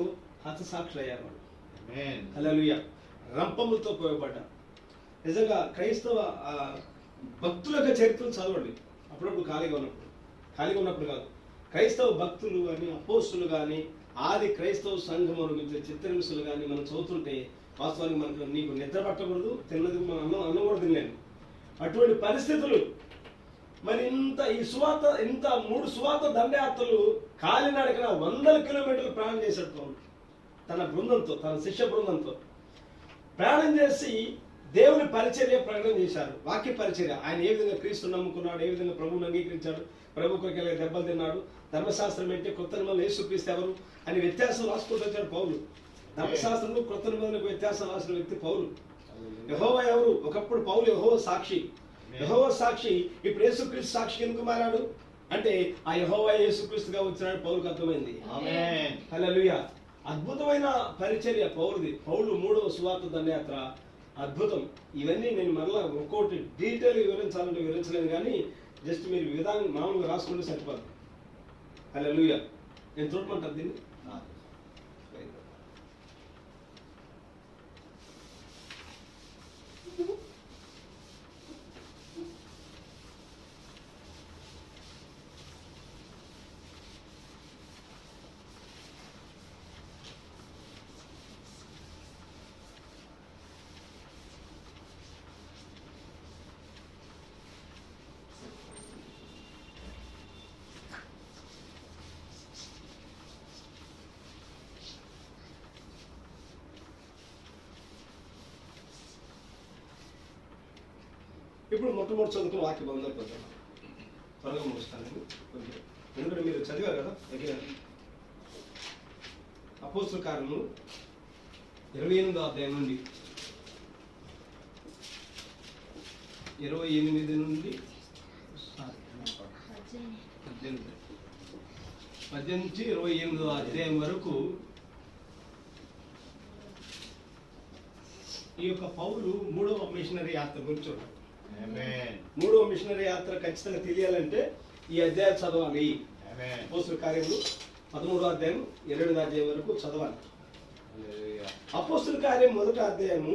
హతసాక్షులు అయ్యారు వాళ్ళు. హల్లెలూయా. రంపములతో పోయబడ్డారు. నిజంగా క్రైస్తవ భక్తుల యొక్క చరిత్రలు చదవండి. అప్పుడప్పుడు ఖాళీగా ఉన్నప్పుడు కాదు. క్రైస్తవ భక్తులు కానీ అపోస్తులు కానీ ఆది క్రైస్తవ సంఘం గురించి చిత్రహింసలు కానీ మనం చదువుతుంటే వాస్తవానికి నీకు నిద్ర పట్టకూడదు, తిన్నది అన్నం కూడా తినలేను. అటువంటి పరిస్థితులు. మరి ఇంత 3 సువార్త దండయాత్రలు కాలినడకన 100 కిలోమీటర్లు ప్రయాణం చేశాడు తన బృందంతో, తన శిష్య బృందంతో ప్రయాణం చేసి దేవుని పరిచర్య ప్రకటన చేశారు. వాక్య పరిచర్య. ఆయన ఏ విధంగా క్రీస్తుని నమ్ముకున్నాడు, ఏ విధంగా ప్రభువుని అంగీకరించాడు, ప్రభు కొరకు దెబ్బలు తిన్నాడు, ధర్మశాస్త్రం ఏంటి, కొత్త నిబంధనలో యేసుక్రీస్తు ఎవరు అని వ్యత్యాసం రాసుకుంటూ వచ్చాడు పౌలు. ధర్మశాస్త్రంలో కొత్త నిబంధనలకు వ్యత్యాసం రాసిన వ్యక్తి పౌలు. యెహోవా ఎవరు? ఒకప్పుడు పౌలు యెహోవా సాక్షి. ఇప్పుడు యేసుక్రీస్తు సాక్షి ఎందుకు మారాడు అంటే ఆ యెహోవా యేసుక్రీస్తుగా వచ్చినాడు పౌలుకు అర్థమైంది. హల్లెలూయా. అద్భుతమైన పరిచర్య పౌలుది. పౌలు 3వ సువార్త దండయాత్ర అద్భుతం. ఇవన్నీ నేను మరలా ఒక్కొక్కటి డీటెయిల్ వివరించాలంటే వివరించలేను, కానీ జస్ట్ మీరు విధానం మామూలుగా రాసుకుంటే సరిపోదు. హల్లెలూయా. నేను చూడమంటాను దీన్ని. ఇప్పుడు మొట్టమొదటి చదువుకున్న వాక్య బంధాలు కొంచెం త్వరగా ముగిస్తాను. కొంచెం ఎందుకంటే మీరు చదివారు కదా. అపోస్తల కార్యములు 28వ అధ్యాయం నుండి 28 నుండి 18 నుంచి 28వ అధ్యాయం వరకు ఈ యొక్క పౌలు 3వ మిషనరీ యాత్ర గురించి చూడండి. 3వ మిషనరీ యాత్ర ఖచ్చితంగా తెలియాలంటే ఈ అధ్యాయం చదవాలి. అపోస్తల కార్యములు 13వ అధ్యాయం 28వ అధ్యాయం వరకు చదవాలి. అపోస్తల కార్యం 1వ అధ్యాయము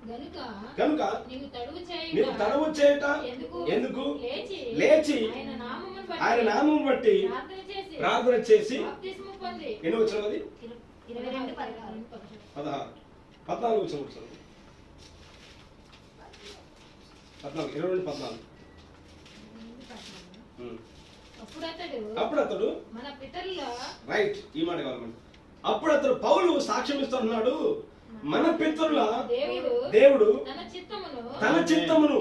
కనుక నీవు నీవు తడవు చేయుట ఎందుకు లేచి ఆయన నామం బట్టి ప్రార్థన చేసి ఎన్ని వచ్చిన అది 14 వచ్చిన 14 అప్పుడు అతడు మన పితరుల రైట్ ఈ మాట కావాలి. అప్పుడు అతడు పౌలు సాక్ష్యం ఇస్తున్నాడు, మన పితరుల దేవుడు తన చిత్తమును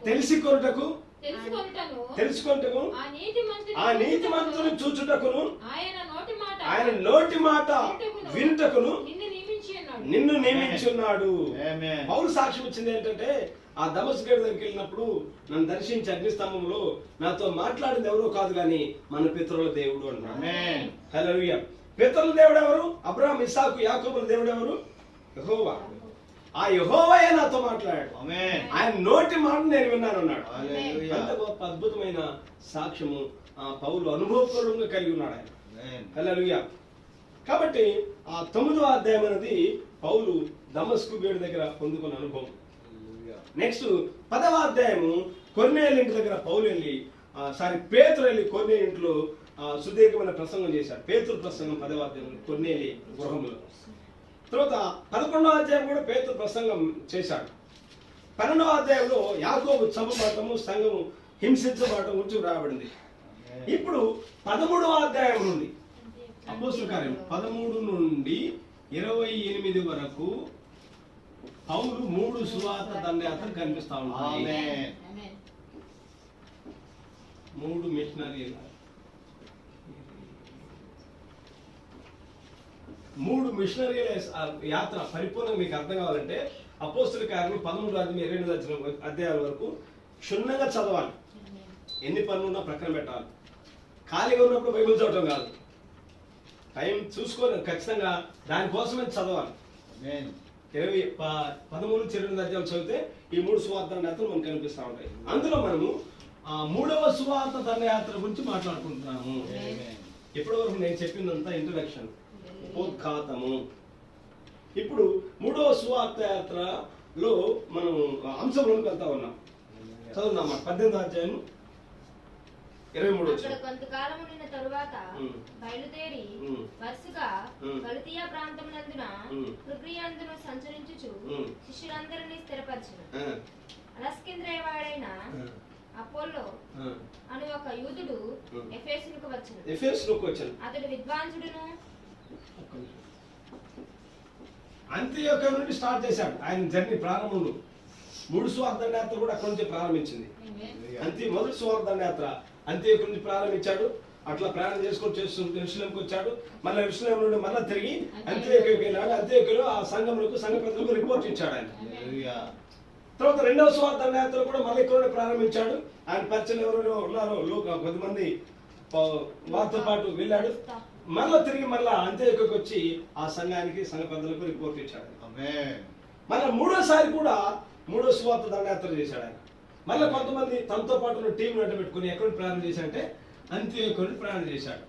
తెలుసుకొనుటకు ఆ నీతి మంతుని చూచుటకును ఆయన నోటి మాట వినుటకును నిన్ను నియమించి ఉన్నాడు. పౌలు సాక్ష్యం ఇచ్చింది ఏంటంటే, ఆ దమస్కు దగ్గరికి వెళ్ళినప్పుడు నన్ను దర్శించి అగ్నిస్తంభంలో నాతో మాట్లాడింది ఎవరో కాదు కానీ మన పితరుల దేవుడు అన్నాడు. హల్లెలూయా. పితరుల దేవుడు ఎవరు? అబ్రహాం, ఇస్సాకు, యాకోబుల దేవుడు ఎవరు? యెహోవా. ఆ యెహోవాయే నాతో మాట్లాడాడు, ఆయన నోటి మాట నేను విన్నాను అన్నాడు. అంత గొప్ప అద్భుతమైన సాక్ష్యము ఆ పౌలు అనుభవపూర్వకంగా కలిగి ఉన్నాడు ఆయన. హల్లెలూయా. కాబట్టి ఆ 9వ అధ్యాయం అనేది పౌలు దమస్కు గేటు దగ్గర పొందుకున్న అనుభవం. నెక్స్ట్ 10వ అధ్యాయము కొర్నేలి ఇంటి దగ్గర పౌలు వెళ్ళి పేతురు వెళ్ళి కొర్నేలి ఇంట్లో సుదీర్ఘమైన ప్రసంగం చేశాడు. పేతురు ప్రసంగం 10వ అధ్యాయం కొర్నేలి గృహంలో. తర్వాత 11వ అధ్యాయం కూడా పేతురు ప్రసంగం చేశాడు. 12వ అధ్యాయంలో యాకోబు చంపబడటము, సంఘము హింసించబడటం గురించి రాబడింది. ఇప్పుడు 13వ అధ్యాయం నుండి అపోస్తలుల కార్యం 13 నుండి 28 వరకు పౌలు 3 సువార్త దండయాత్ర కనిపిస్తా ఉంటాయి. 3 మిషనరీ యాత్ర పరిపూర్ణంగా మీకు అర్థం కావాలంటే అపోస్తలుల కార్యం 13-22 అధ్యాయాల వరకు క్షుణ్ణంగా చదవాలి. ఎన్ని పనులు ఉన్నా ప్రక్కన పెట్టాలి. ఖాళీగా ఉన్నప్పుడు బైబిల్ చదవటం కాదు, టైం చూసుకొని ఖచ్చితంగా దానికోసమే చదవాలి. 13-22 అధ్యాయాలు చదివితే ఈ 3 సువార్త దండయాత్రలు మనకు కనిపిస్తూ ఉంటాయి. అందులో మనము 3వ సువార్త దండయాత్ర గురించి మాట్లాడుకుంటున్నాము. ఇప్పటి వరకు నేను చెప్పిందంతా ఇంట్రడక్షన్, ఉపోద్ఘాతము. ఇప్పుడు 3వ సువార్త యాత్రలో మనం అంశంలోకి వెళ్తా ఉన్నాం. చదువున్నాం 18వ అధ్యాయం 23. కొంతకాలం నిన్న తరువాత బయలుదేరి వరుసగా గలతీయా ప్రాంతమునందున ఫ్రుగియందును సంచరించుచు శిష్యులందరినీ స్థిరపరచును. అలెస్కింద్రియవాడైన అపోల్లో అను ఒక యూదుడు ఎఫెసునకు వచ్చెను. అతడు విద్వాంసుడును. అంత్యోక్య నుండి స్టార్ట్ చేశాడు ఆయన జర్నీ. ప్రారంభంలో 3 సువార్త దండయాత్ర కూడా అక్కడి నుంచి ప్రారంభించింది. మొదటి సువార్త దండయాత్ర అంత్యోక్య నుంచి ప్రారంభించాడు. అట్లా ప్రయాణం చేసుకొని చేస్తుంటే యెరూషలేముకు వచ్చాడు. మళ్ళీ యెరూషలేము నుండి మళ్ళీ తిరిగి అంత్యోక్యకి వెళ్ళాడు. అంత్యోక్యలో ఆ సంఘ పెద్దలకు రిపోర్ట్ ఇచ్చాడు ఆయన. తర్వాత 2వ సువార్త దండయాత్ర కూడా మళ్ళీ ఇక్కడ ప్రారంభించాడు. ఆయన పరిచయం ఎవరు ఉన్నారో కొద్దిమంది వారితో పాటు వెళ్ళాడు. మళ్ళీ తిరిగి అంత్యోక్యకి వచ్చి ఆ సంఘానికి సంఘ పెద్దలకు రిపోర్ట్ ఇచ్చాడు. మళ్ళీ 3వసారి కూడా 3వ సువార్త దండయాత్ర చేశాడు ఆయన. మళ్ళీ కొంతమంది తనతో పాటు టీం వెంట పెట్టుకుని ఎక్కడ ప్రయాణం చేశాడంటే అంత్యోక్య నుండి ప్రయాణం చేశాడు.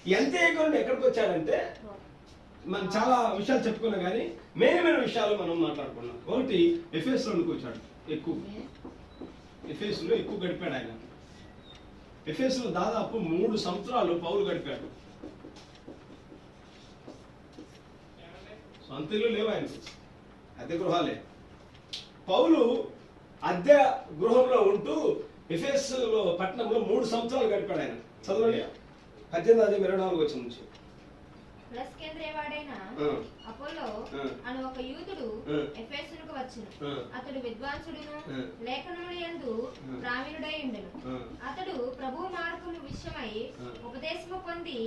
ఈ అంత్యోక్య నుండి ఎక్కడికి వచ్చాడంటే మనం చాలా విషయాలు చెప్పుకున్నాం కానీ మెయిన్ విషయాలు మనం మాట్లాడుకున్నాం. ఒకటి ఎఫెసులోకి వచ్చాడు. ఎఫెసులో ఎక్కువ గడిపాడు ఆయన. ఎఫెసులో దాదాపు 3 సంవత్సరాలు పౌలు గడిపాడు. సొంత ఇల్లు లేవు ఆయన, అద్దె గృహాలే. పౌలు అద్దె గృహంలో ఉంటూ ఎఫెసులో పట్టణంలో 3 సంవత్సరాలు గడిపాడు ఆయన. చదవండి 18-24 వచ్చిన నుంచి. అలెస్కింద్రియవాడైన అపోల్లో అను ఒక యూదుడు ఎఫెసునకు వచ్చెను. అతడు విద్వాంసుడును, లేఖనముల యందు ప్రావీణుడై ఉండెను. అతడు ప్రభు మార్గము విషయమై ఉపదేశము పొంది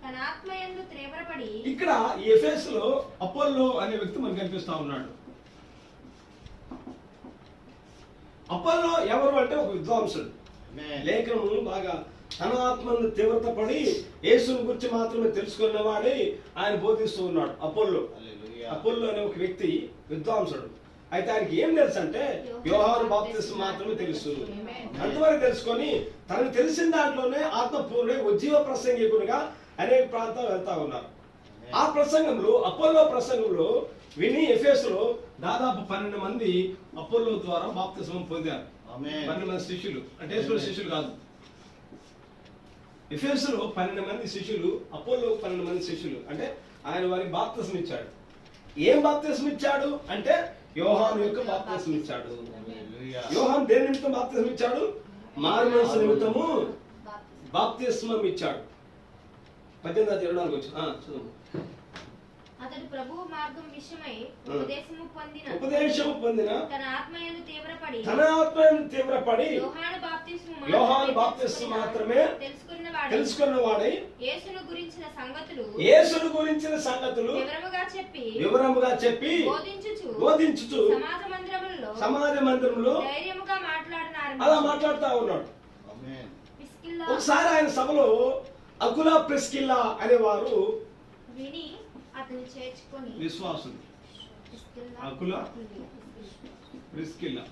తన ఆత్మయందు తీవ్రపడి. ఇక్కడ ఈ ఎఫెసులో అపోల్లో అనే వ్యక్తి మనకు కనిపిస్తా ఉన్నాడు. అపోల్లో ఎవరు అంటే ఒక విద్వాంసుడు. లేఖనములు బాగా తన ఆత్మను తీవ్రత పడి యేసుని గురించి మాత్రమే తెలుసుకున్నవాడే ఆయన బోధిస్తూ ఉన్నాడు. అపోల్లో అనే ఒక వ్యక్తి విద్వాంసుడు. అయితే ఆయనకి ఏం తెలుసు అంటే యోహాను బాప్తిస్మం మాత్రమే తెలుసు. అంతవరకు తెలుసుకొని తనకు తెలిసిన దాంట్లోనే ఆత్మపూర్ణుడై ఉజ్జీవ ప్రసంగికునిగా అనేక ప్రాంతాలు వెళ్తా ఉన్నారు. ఆ ప్రసంగంలో అపోల్లో ప్రసంగంలో విని ఎఫెసులో దాదాపు 12 మంది అపోల్లో ద్వారా బాప్తిస్మం పొందారు. 12 మంది శిష్యులు అంటే యేసు శిష్యులు కాదు. ఎఫెసులో 12 మంది శిష్యులు, అపోల్లో 12 మంది శిష్యులు. అంటే ఆయన వారికి బాప్తిస్మం ఇచ్చాడు. ఏం బాప్తిస్మం ఇచ్చాడు అంటే యోహాను యొక్క బాప్తిస్మం ఇచ్చాడు. యోహాను దేని నిమిత్తం బాప్తిస్మం ఇచ్చాడు? మారుమనసు నిమిత్తము బాప్తిస్మం ఇచ్చాడు. 18-24 వచ్చి చదువు. అతడు ప్రభువు మార్గం విషయమై ఉపదేశము పొందిన తన ఆత్మయందు తీవ్రపడి యోహాను బాప్తిస్మం మాత్రమే తెలుసుకున్న వాడై యేసును గురించిన సంగతులు వివరముగా చెప్పి బోధించుచు సమాజ మందిరంలో అలా మాట్లాడుతూ ఉన్నాడు. ఒకసారి ఆయన సభలో అకులా ప్రిస్కిల్లా అనేవారు విని అతన్ని చేర్చుకొని విశ్వాసులు. అకులా ప్రిస్కిల్లా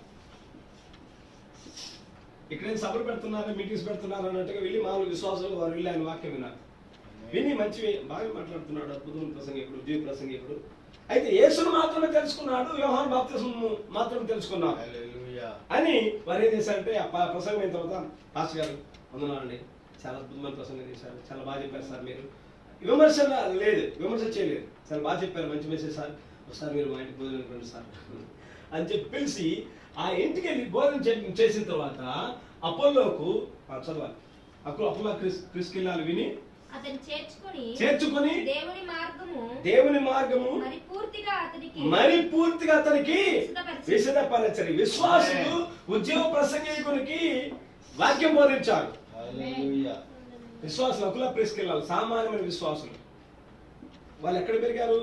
ఇక్కడేం సభలు పెడుతున్నారు, మీటింగ్స్ పెడుతున్నారు అన్నట్టుగా వెళ్ళి మామూలు విశ్వాసులు వారు వెళ్ళి ఆయన వాక్యం విన్నారు. విని మంచి బాగా మాట్లాడుతున్నాడు, అద్భుతమైన ప్రసంగికుడు, జీవ ప్రసంగికుడు. అయితే యేసును మాత్రమే తెలుసుకున్నాడు, యోహాను బాప్తిస్మం మాత్రమే తెలుసుకున్నాడు అని వారు ఏం చేశారంటే ఆ ప్రసంగం అయిన తర్వాత పాస్టర్ గారు వందనాలండి, చాలా అద్భుతమైన ప్రసంగం చేశారు, చాలా బాగా చెప్పారు సార్, మీరు విమర్శ లేదు, విమర్శ చేయలేదు, చాలా బాగా చెప్పారు, మంచి మెసేజ్ సార్, ఒకసారి మీరు మా ఇంటికి భోజనం రండి సార్ అని చెప్పి పిలిచి ఆ ఇంటికి వెళ్ళి భోజనం చేసిన తర్వాత అపోల్లోకు చదవాలి. అపోలో ప్రిస్కిల్లాలు విని అతన్ని చేర్చుకొని దేవుని మార్గము మరి పూర్తిగా అతనికి విశదపరచని విశ్వాసులు ఉద్యోగ ప్రసంగికునికి వాక్యం బోధించారు. విశ్వాసులు అకులా ప్రిస్కిల్లాలు సామాన్యమైన విశ్వాసులు. వాళ్ళు ఎక్కడ పెరిగారు?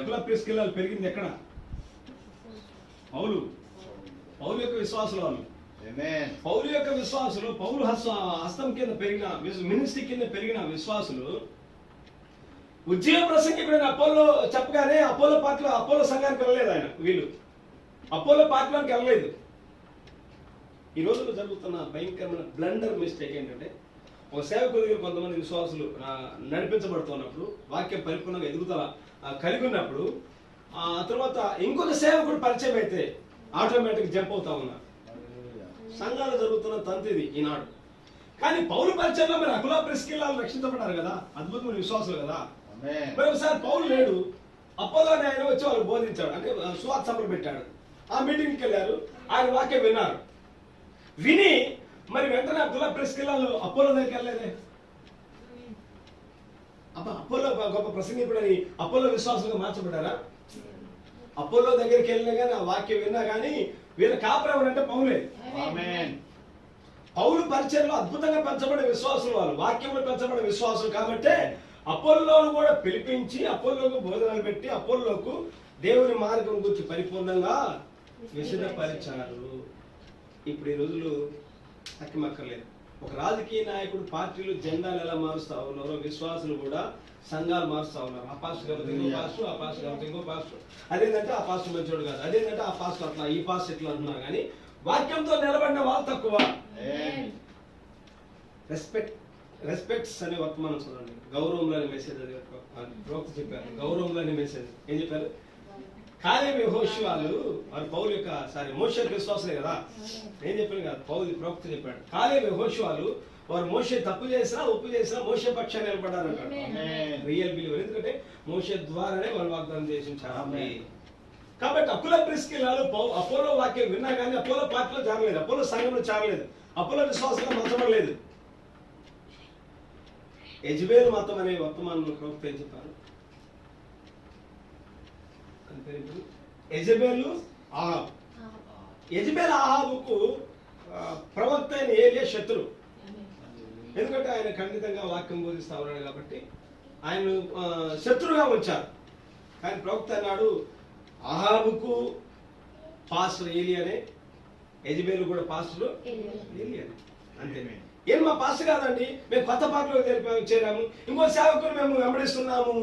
అకులా ప్రిస్కిల్లాలు పెరిగింది ఎక్కడ? పౌలు యొక్క విశ్వాసులు వాళ్ళు. పౌలు యొక్క విశ్వాసులు, పౌలు హస్తం కింద పెరిగిన మినిస్ట్రీ కింద పెరిగిన విశ్వాసులు ఉద్యోగ ప్రసంగికుడైన అపోలో చెప్పగానే అపోలో సంఘానికి వెళ్ళలేదు ఆయన. వీళ్ళు అపోలో పార్టీలోకి వెళ్ళలేదు. ఈ రోజుల్లో జరుగుతున్న భయంకరమైన బ్లండర్ మిస్టేక్ ఏంటంటే, ఒక సేవకుడికి కొంతమంది విశ్వాసులు నడిపించబడుతున్నప్పుడు, వాక్యం పరిపూర్ణంగా ఎదుగుదల కలిగి ఉన్నప్పుడు, ఆ తర్వాత ఇంకొక సేవకుడు పరిచయం అయితే ఆటోమేటిక్ జంప్ అవుతా ఉన్నారు. సంఘాలు జరుగుతున్న తంతు ఇది ఈనాడు. కానీ పౌలు పరిచయంలో మరి అకులా ప్రిస్కిల్లాలు రక్షించబడ్డారు కదా, అద్భుతమైన విశ్వాసులు కదా. మరి ఒకసారి పౌలు లేడు, అపోలో ఆయన వచ్చి వాళ్ళు బోధించాడు, అంటే సువార్త సభలు పెట్టాడు. ఆ మీటింగ్కి వెళ్ళారు, ఆయన వాక్యం విన్నారు. విని మరి వెంటనే అకులా ప్రిస్కిల్లాలు అపోలో దగ్గరికి వెళ్ళలేదే. అపోలో గొప్ప ప్రసంగికుడని అపోలో విశ్వాసంగా మార్చబడ్డారా? అపోలో దగ్గరికి వెళ్ళినా కానీ ఆ వాక్యం విన్నా కానీ వీళ్ళ కాపురం అంటే పౌలే. పౌలు పరిచయంలో అద్భుతంగా పెంచబడే విశ్వాసులు వాళ్ళు, వాక్యంలో పెంచబడే విశ్వాసులు. కాబట్టి అపోల్లోను కూడా పిలిపించి అపోల్లోకు బోధనలు పెట్టి అపోల్లోకు దేవుని మార్గం గురించి పరిపూర్ణంగా విశదపరిచారు. ఇప్పుడు ఈ రోజులు అక్కమక్కర్లేదు. ఒక రాజకీయ నాయకుడు పార్టీలు జెండాలు ఎలా మారుస్తా ఉన్నారో విశ్వాసులు కూడా సంఘాలు మారుస్తా ఉన్నారు. ఆ పాస్టర్ కాబట్టి ఇంకో పాస్టర్, ఆ పాస్టర్ కాబట్టి ఇంకో పాస్టర్. అదేంటంటే ఆ పాస్టర్ మంచోడు కాదు, అదేంటంటే ఆ పాస్టర్ అట్లా, ఈ పాస్టర్ ఇట్లా అంటున్నారు. కానీ వాక్యంతో నిలబడిన వాళ్ళు తక్కువ. రెస్పెక్ట్స్ అనే వర్తమానం చూడండి. గౌరవంలో అనే మెసేజ్ అది ప్రవక్త చెప్పారు. గౌరవంలో అనే మెసేజ్ ఏం చెప్పారు? కాలేబు యెహోషువలు వారు పౌలు యొక్క మోషే విశ్వాసులే కదా. ఏం చెప్పాను కదా, పౌలు ప్రవక్త చెప్పాడు. కాలేబు యెహోషువలు వారు మోషే తప్పు చేసినా ఉప్పు చేసినా మోషే పక్షాన్ని నిలబడ్డారు అంటాడు. Real believer. ఎందుకంటే మోషే ద్వారానే వాళ్ళు వాగ్దానం చేసించారు. కాబట్టి అపోలో ప్రిస్కిల్లాలు అపోలో వాక్యం విన్నా కానీ అపోలో పార్టీలో చేరలేదు, అపోలో సంఘంలో చేరలేదు, అపోలో విశ్వాసంగా మార్చబడలేదు. యెజబెలు మతం అనే వర్తమానంలో ప్రవక్త ఏం చెప్పారు? యెజబెలు ఆహాబు. యెజబెలు ఆహాబుకు ప్రవక్త అయిన ఏలియా శత్రువు. ఎందుకంటే ఆయన ఖండితంగా వాక్యం బోధిస్తా ఉన్నాడు కాబట్టి ఆయన శత్రువుగా వచ్చారు. కానీ ప్రవక్త అన్నాడు, ఆహాబుకు పాస్టర్ ఏలియానే, యెజబెలు కూడా పాస్టర్ ఏలియానే. అంతే. ఏం మా పాస్టర్ కాదండి, మేము కొత్త పాటలో చేరాము, ఇంకో సేవకుని మేము వెంబడిస్తున్నాము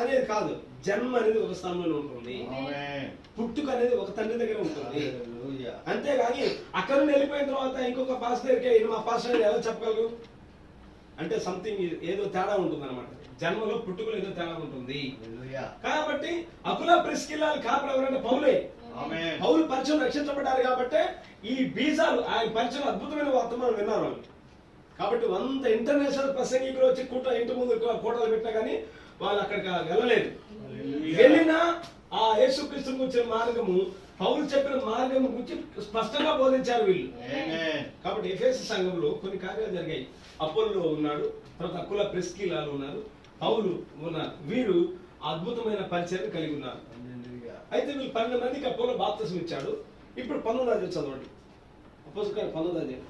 అనేది కాదు. జన్మ అనేది ఒక స్థానంలో ఉంటుంది, పుట్టుక అనేది ఒక తండ్రి దగ్గర ఉంటుంది. అంతేగాని అక్కడ నుండి వెళ్ళిపోయిన తర్వాత ఇంకొక పాస్టర్ దగ్గరికి మా పాస్టర్ ఎలా చెప్పగలరు? అంటే సంథింగ్ ఏదో తేడా ఉంటుంది అనమాట. జన్మలో పుట్టుకలో ఏదో తేడా ఉంటుంది. కాబట్టి అకుల ప్రిస్కిల్లాలు కాపులు ఎవరంటే పౌలే. పౌలు పరిచయం రక్షించబడ్డారు కాబట్టి ఈ బీజాలు ఆయన పరిచయం అద్భుతమైన వర్తమానం విన్నారు వాళ్ళు. కాబట్టి 100 ఇంటర్నేషనల్ ప్రసంగికులు వచ్చి ఇంటి ముందు కూటలు పెట్టినా కానీ వాళ్ళు అక్కడికి వెళ్ళలేదు. వెళ్ళినా ఆ యేసుక్రీస్తు గురించిన మార్గము, పౌలు చెప్పిన మార్గం గురించి స్పష్టంగా బోధించారు వీళ్ళు. కాబట్టి ఎఫెసు సంఘంలో కొన్ని కార్యాలు జరిగాయి. అపోల్లో ఉన్నాడు, తర్వాత అకుల ప్రిస్కిల్లాలు ఉన్నారు, పౌలు ఉన్నారు. వీరు అద్భుతమైన పరిచయం కలిగి ఉన్నారు. అయితే వీళ్ళు 12 మందికి అపోలో బాప్తిసం ఇచ్చాడు. ఇప్పుడు 19వ చదవండి. అపోస్తలుల కార్యం 19వ అధ్యాయం.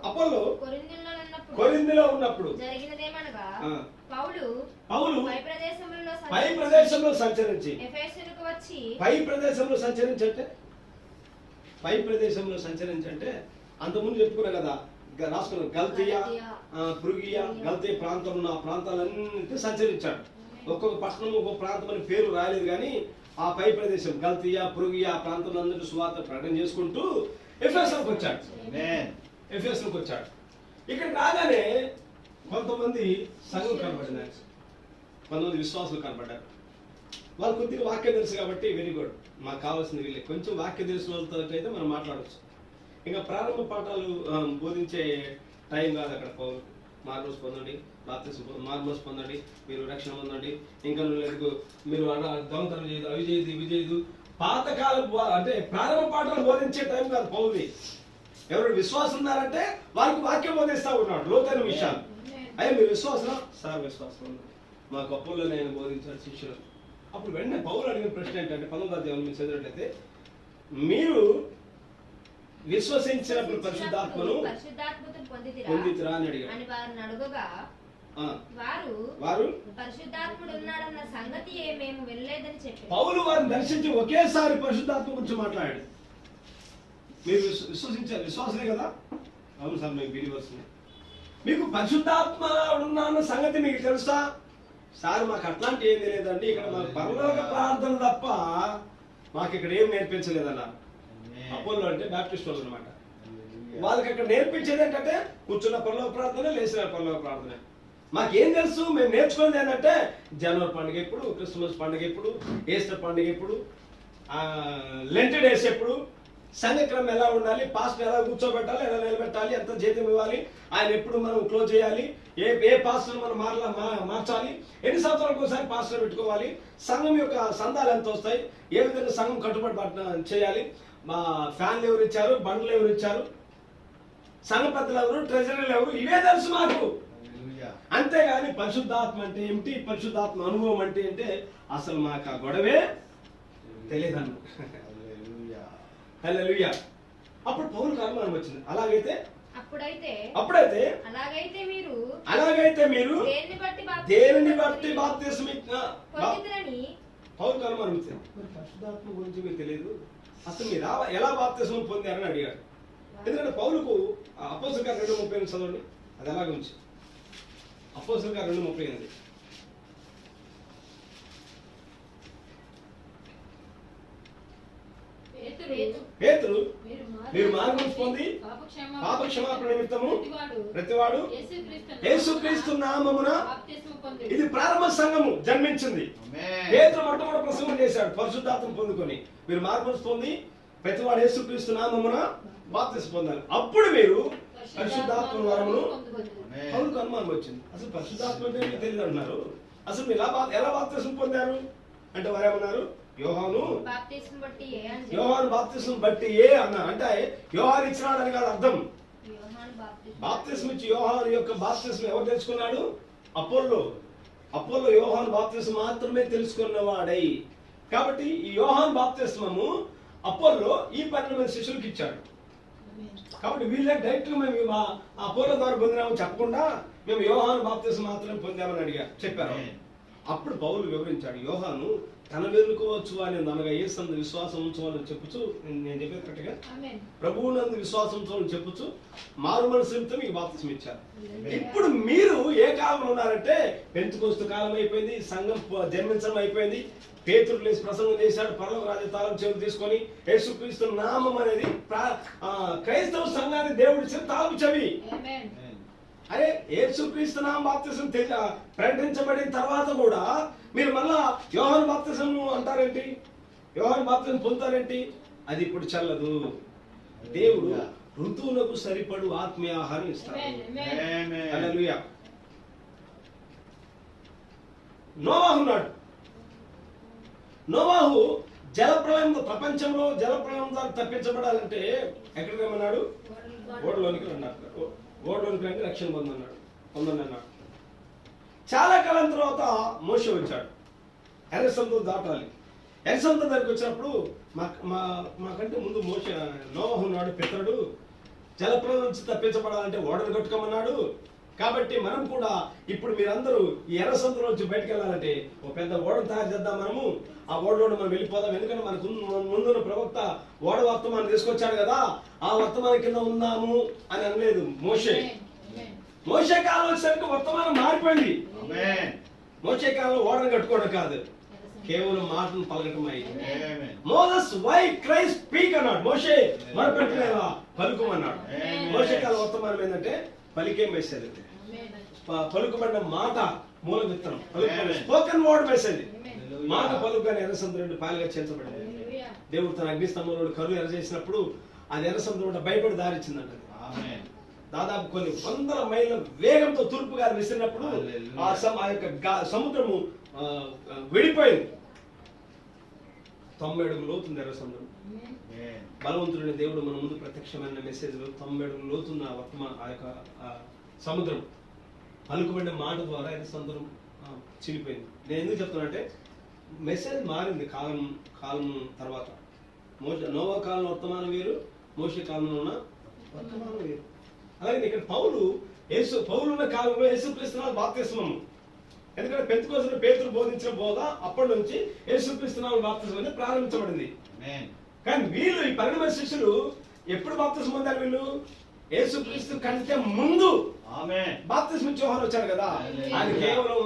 అపోల్లో కొరింథీలో ఉన్నప్పుడు జరిగినదేమనగా పౌలు పై ప్రదేశంలో సంచరించి పై ప్రదేశంలో సంచరించంటే అంతకుముందు చెప్పుకున్నా కదా, రాసుకున్నాం. గల్తియా, పృగియా, గల్తియా ప్రాంతం ఉన్న ఆ ప్రాంతాలన్నింటి సంచరించాడు. ఒక్కొక్క పట్టణం ఒక్కొక్క ప్రాంతం అని పేరు రాలేదు కానీ ఆ పై ప్రదేశం గల్తియా, పృగియా ఆ ప్రాంతంలో అందరూ సువార్త ప్రకటన చేసుకుంటూ ఎఫెసుకు వచ్చాడు. ఎఫెసుకు వచ్చాడు. ఇక్కడ రాగానే కొంతమంది సంఘం కనబడినారు, కొంతమంది విశ్వాసులు కనబడ్డారు. వాళ్ళు కొద్దిగా వాక్యం తెలుసు కాబట్టి వెరీ గుడ్, మాకు కావాల్సింది వీళ్ళే. కొంచెం వాక్యం తెలిసిన వాళ్ళతో అయితే మనం మాట్లాడవచ్చు. ఇంకా ప్రారంభ పాఠాలు బోధించే టైం కాదు అక్కడ. పౌలు మార్మోస్ పొందండి, బాప్తిసం మార్మోస్ పొందండి, మీరు రక్షణ పొందండి, ఇంకా మీరు దొంగతనం చేయదు, అవి చేయదు, ఇవి చేయదు, పాతకాలం అంటే ప్రారంభ పాఠాలు బోధించే టైం కాదు పౌలుది. ఎవరు విశ్వాసం ఉన్నారంటే వారికి వాక్యం బోధిస్తా ఉన్నాడు లోతైన విషయాలు. అయ్యా మీరు విశ్వాసం? సార్ విశ్వాసం ఉన్నారు, మా గొప్పల్లో నేను బోధించాను శిష్యులు. అప్పుడు వెంటనే పౌలు అడిగిన ప్రశ్న ఏంటంటే 19వ అధ్యాయం మీరు చదివినట్లయితే, మీరు విశ్వసించినప్పుడు పరిశుద్ధాత్మను పొందితిరా అని అడిగాడు. వారు పరిశుద్ధాత్ముడు ఉన్నాడన్న సంగతి మేము వెళ్ళలేదని చెప్పి పౌలు వారిని దర్శించి ఒకేసారి పరిశుద్ధాత్మ గురించి మాట్లాడాడు. మీరు విశ్వసించారు, విశ్వాసమే కదా? అవును సార్, మేము బిలీవర్స్. మీకు పరిశుద్ధాత్మ ఉన్నాన్న సంగతి మీకు తెలుసా? సార్ మాకు అట్లాంటి ఏం తెలియదండి, ఇక్కడ మాకు పరలోక ప్రార్థన తప్ప మాకు ఇక్కడ ఏం నేర్పించలేదన్నారు. అపోలో అంటే బాప్టిస్ట్ వాళ్ళు అనమాట. వాళ్ళకి అక్కడ నేర్పించేది ఏంటంటే కూర్చున్న పరలోక ప్రార్థన, లేచిన పరలోక ప్రార్థన. మాకేం తెలుసు? మేము నేర్చుకునేది ఏంటంటే జనవరి పండుగ ఎప్పుడు, క్రిస్మస్ పండుగ ఎప్పుడు, ఈస్టర్ పండుగ ఎప్పుడు, లెంట్ డేస్ ఎప్పుడు, సంఘక్రమం ఎలా ఉండాలి, పాస్టర్ ఎలా కూర్చోబెట్టాలి, ఎలా నిలబెట్టాలి, ఎంత జీతం ఇవ్వాలి, ఆయన ఎప్పుడు మనం క్లోజ్ చేయాలి, ఏ పాస్టర్ మనం మార్చాలి, ఎన్ని సంవత్సరాలకు ఒకసారి పాస్టర్ పెట్టుకోవాలి, సంఘం యొక్క సందాలు ఎంత వస్తాయి, ఏ విధంగా సంఘం కట్టుబడి చేయాలి, మా ఫ్యాన్లు ఎవరు ఇచ్చారు, బండ్లు ఎవరు ఇచ్చారు, సంఘ పెద్దలు ఎవరు, ట్రెజరీలు ఎవరు, ఇవే తెలుసు మాకు. అంతేగాని పరిశుద్ధాత్మ అంటే ఏమిటి, పరిశుద్ధాత్మ అనుభవం అంటే ఏంటే అసలు మాకు ఆ గొడవే తెలియదన్న. హల్లెలూయా. అప్పుడు పౌలుకు అనుమానం వచ్చింది. అప్పుడైతే అలాగైతే మీరు దేనిని బట్టి బాప్తిసం పౌలుకు అనుమానం వచ్చింది. మరి పరిశుద్ధాత్మ గురించి మీకు తెలియదు, అసలు మీరు ఎలా బాప్తిసం పొందారని అడిగాడు. ఎందుకంటే పౌలుకు అపోస్తలుల కార్యం 2:38 చదవండి, అది అలాగే ఉంచి. అపోస్తలుల కార్యం 2:38. పేతురు మీరు మార్గం పొంది పాప క్షమాపణ నిమిత్తము ప్రతివాడు యేసుక్రీస్తు నామమున, ఇది ప్రారంభ సంఘము జన్మించింది. పేతురు మొట్టమొదటి ప్రసంగం చేశాడు పరిశుద్ధాత్మ పొందుకొని, మీరు మార్గం పొంది ప్రతివాడు యేసుక్రీస్తు నామమున బాప్తిసం పొందాలి, అప్పుడు మీరు పరిశుద్ధాత్మ వరమును. పౌలుకు అనుమానం వచ్చింది, అసలు పరిశుద్ధాత్మ అంటే మీకు తెలియదు అంటున్నారు, అసలు మీరు ఎలా బాప్తిసం పొందారు అంటే వారేమన్నారు, యోహాను బాప్తిసం బట్టి ఏ అన్నారు. అంటే యోహాను ఇచ్చినాడని కాదు అర్థం. బాప్తిసం ఇచ్చి యోహాను యొక్క బాప్తిసం ఎవరు తెలుసుకున్నాడు? అపోల్లో యోహాను బాప్తిసం మాత్రమే తెలుసుకున్నవాడై. కాబట్టి ఈ యోహాను బాప్తిస్మము అపోల్లో ఈ 12 మంది శిష్యులకు ఇచ్చాడు. కాబట్టి వీళ్ళే డైరెక్ట్ గా మేము అపోల్లో ద్వారా పొందినామని చెప్పకుండా మేము యోహాను బాప్తిసం మాత్రమే పొందామని చెప్పారు. అప్పుడు పౌలు వివరించాడు, యోహాను తన వెనుకోవచ్చు అని అనగా యేసందు విశ్వాసం ఉంచవాలని చెప్పుచు, నేను చెప్పేది కరెక్ట్గా, ప్రభువునందు విశ్వాసం ఉంచవాలని చెప్పుచు మారు మనసు నిమిత్తం మీకు బాప్తిసం ఇచ్చారు. ఇప్పుడు మీరు ఏ కాలంలో ఉన్నారంటే పెంతెకొస్తు కాలం అయిపోయింది, సంఘం జన్మించడం అయిపోయింది, పేతురు లేచి ప్రసంగం చేశాడు, పరలోక రాజ్య తాళం చెవులు తీసుకొని యేసుక్రీస్తు నామం అనేది క్రైస్తవ సంఘాన్ని దేవుడి ఇచ్చిన తాళం చెవి. అరే యేసుక్రీస్తు నామమున బాప్తిసం ప్రకటించబడిన తర్వాత కూడా మీరు మళ్ళా యోహాను బాప్తిసం అంటారేంటి, యోహాను బాప్తిసం పొందుతారేంటి? అది ఇప్పుడు చల్లదు. దేవుడు ఋతువులకు సరిపడు ఆత్మీయ ఆహారం ఇస్తాడు. హల్లెలూయా. నోవాహు ఉన్నాడు. నోవాహు జలప్రళయం, ప్రపంచంలో జలప్రళయం ద్వారా తప్పించబడాలంటే ఎక్కడికి రమ్మన్నాడు? ఓడలోనికి అన్నాడు. ఓడలోనికి రండి రక్షణ పొందండి అన్నాడు. చాలా కాలం తర్వాత మోషే వచ్చాడు. ఎర్ర సముద్రం దాటాలి. ఎర్ర సముద్రం దగ్గరికి వచ్చినప్పుడు మాకంటే ముందు మోషే నోవాహు ఉన్నాడు, పితరుడు. జలప్రళయం నుంచి తప్పించబడాలంటే ఓడలు కట్టుకోమన్నాడు. కాబట్టి మనం కూడా ఇప్పుడు మీరందరూ ఈ ఎర్ర సముద్రం నుంచి బయటకు వెళ్ళాలంటే ఒక పెద్ద ఓడను తయారు చేద్దాం. మనము ఆ ఓడలో మనం వెళ్ళిపోదాం. ఎందుకంటే మనకు ముందున్న ప్రవక్త ఓడ వర్తమానం తీసుకొచ్చాడు కదా, ఆ వర్తమానం కింద ఉందాము అని అనలేదు మోషే. మోషే కాలం వచ్చేసరికి వర్తమానం మారిపోయింది. మోషే కాలంలో ఓడను కట్టుకోవడం కాదు, కేవలం మాటను పలకటం అయింది. మోసెస్ వై క్రైస్ట్ స్పీక్ అన్నాడు. మోషే మొరపెట్టలేవా, పలుకుమన్నాడు. మోషే కాలం వర్తమానం ఏంటంటే పలికే మెసేజ్, పలుకుబడిన మాట మూల విత్తనం, స్పోకెన్ వర్డ్ మెసేజ్. మాట పలుకుగానే ఎర్ర సముద్రం పాయలుగా చేర్చబడింది. దేవుడు తన అగ్నిస్తంభంలో కరువు ఎర్రజేసినప్పుడు అది ఎర్ర సముద్రం భయపడి దారిచ్చిందంట. దాదాపు కొన్ని వందల మైళ్ళ వేగంతో తూర్పు గాలి విసిరినప్పుడు ఆ యొక్క సముద్రము విడిపోయింది. 90 అడుగులు లోతుంది ఎర్ర సముద్రం. బలవంతుడైన దేవుడు మన ముందు ప్రత్యక్షమైన మెసేజ్ 90 అడుగులు లోతున్న ఆ యొక్క సముద్రం పలుకుబడిన మాట ద్వారా ఎర్ర సముద్రం చిలిపోయింది. నేను ఎందుకు చెప్తున్నానంటే మెసేజ్ మారింది కాలం తర్వాత. నోవా కాలం వర్తమానం వేరు, మోషే కాలంలో ఉన్న వర్తమానం వేరు. అలాగే ఇక్కడ పౌలు ఉన్న కాలంలో యేసుక్రీస్తు బాప్తిస్మము. ఎందుకంటే పెంతెకోస్తు పేతురు బోధించిన బోధ అప్పటి నుంచి యేసుక్రీస్తు బాప్తిస్మం అనేది ప్రారంభించబడింది. కానీ వీళ్ళు ఈ 12 శిష్యులు ఎప్పుడు బాప్తిస్మం పొందారు? వీళ్ళు యేసుక్రీస్తు కంటే ముందు బాప్తిస్మం ఇచ్చే యోహాను వచ్చాడు కదా, ఆయన కేవలం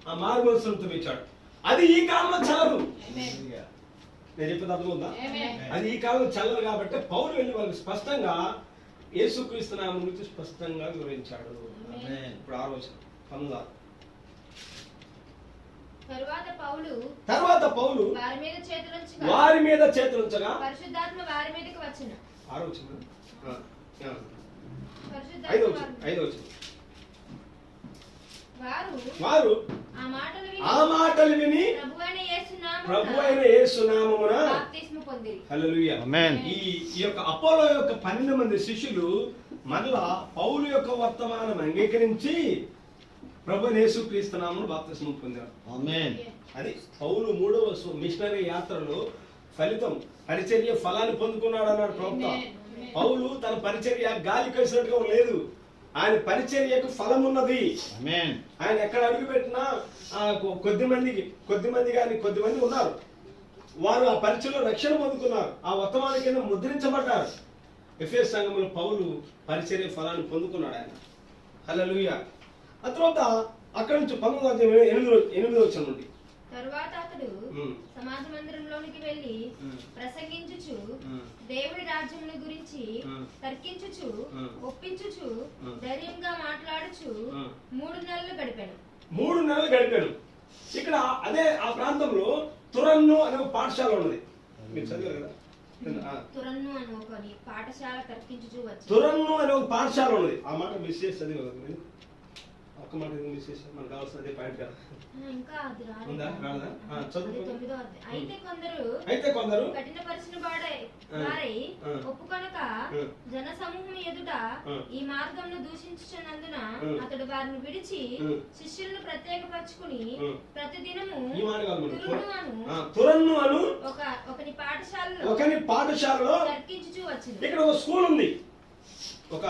ఆ మారుమనస్సును ఇచ్చాడు. అది ఈ కాలంలో చల్లదు. నేను చెప్పేది అర్థమవుతుందా? అది ఈ కాలంలో చల్లదు. కాబట్టి పౌలు వెళ్ళి వాళ్ళకి స్పష్టంగా యేసుక్రీస్తు నామం గురించి స్పష్టంగా వివరించాడు. ఇప్పుడు ఆలోచన 16. తరువాత పౌలు వారి మీద చేతులుంచగా పరిశుద్ధాత్మ వారి మీదకి వచ్చెను. వారు ఆ మాటలు విని ప్రభువైన యేసు నామమున బాప్తిస్మము పొందిరి. హల్లెలూయా. ఈ యొక్క అపోలో యొక్క 12 మంది శిష్యులు మరలా పౌలు యొక్క వర్తమానం అంగీకరించి ప్రభువైన యేసుక్రీస్తు నామమున బాప్తిస్మం పొందారు. అది పౌలు 3వ మిషనరీ యాత్రలో ఫలితం, పరిచర్య ఫలాన్ని పొందుకున్నాడు అన్నాడు ప్రవక్త. పౌలు తన పరిచర్య గాలి కలిసినట్టుగా లేదు, ఆయన పరిచర్యకు ఫలం ఉన్నది. ఆయన ఎక్కడ అడుగు పెట్టినా కొద్దిమంది ఉన్నారు. వారు ఆ పరిచర్యలో రక్షణ పొందుకున్నారు, ఆ వర్తమానం కింద ముద్రించబడ్డారు. ఎఫెసు సంఘంలో పౌలు పరిచర్య ఫలాన్ని పొందుకున్నాడు ఆయన. హల్లెలూయా. ఆ తర్వాత అక్కడి నుంచి 19:8 వచ్చిన నుండి తరువాత అతడు సమాజ మందిరంలోనికి వెళ్ళి ప్రసంగించుచు దేవుడి రాజ్యమును గురించి తర్కించుచు ఒప్పించుచు ధైర్యంగా మాట్లాడుచు 3 నెలలు గడిపాను. ఇక్కడ అదే ఆ ప్రాంతంలో తురన్ను అనే ఒక పాఠశాల ఉన్నది. మీరు చదివారు కదా? తురన్ను అనే ఒక పాఠశాల తర్కించుచు వచ్చి తురన్ను అనే ఒక పాఠశాల ఉన్నది. ఆ మాట మిస్ చేసి చదివారు. ఒక్క మాట మిస్ చేసి మనకు కావాల్సిన అదే పాయింట్ కదా. అయితే కొందరు కఠినపరిచిన వారై ఒప్పుకొనక జన సమూహం ఎదుట ఈ మార్గంను దూషించుచున్నందున అతడు వారిని విడిచి శిష్యులను ప్రత్యేకపరచుకుని ప్రతిదినము తురన్ను అను ఒకని పాఠశాలలో తర్కించుచు వచ్చింది. ఇక్కడ ఒక స్కూల్ ఉంది, ఒక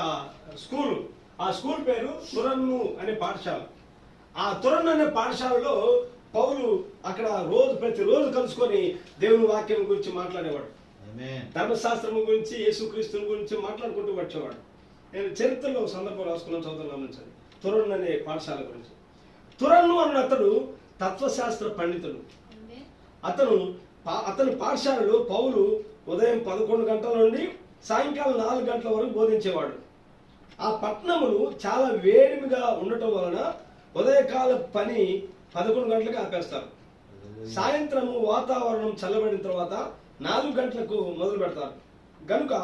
స్కూల్. ఆ స్కూల్ పేరు తురన్ను అనే పాఠశాల. ఆ తురన్ను అనే పాఠశాలలో పౌలు అక్కడ ప్రతిరోజు కలుసుకొని దేవుని వాక్యం గురించి మాట్లాడేవాడు, ధర్మశాస్త్రం గురించి, యేసుక్రీస్తు గురించి మాట్లాడుకుంటూ వచ్చేవాడు. నేను చరిత్రలో సందర్భం రాసుకున్నాను, చదువుతాను గమనించాలి. తురన్ను అనే పాఠశాల గురించి. తురన్ను అన్న అతడు తత్వశాస్త్ర పండితుడు. అతని పాఠశాలలో పౌలు ఉదయం 11 గంటల నుండి సాయంకాలం 4 గంటల వరకు బోధించేవాడు. ఆ ఆ పట్టణములు చాలా వేడిమిగా ఉండటం వలన ఉదయకాల పని 11 గంటలకు ఆపేస్తారు. సాయంత్రము వాతావరణం చల్లబడిన తర్వాత 4 గంటలకు మొదలు పెడతారు. కనుక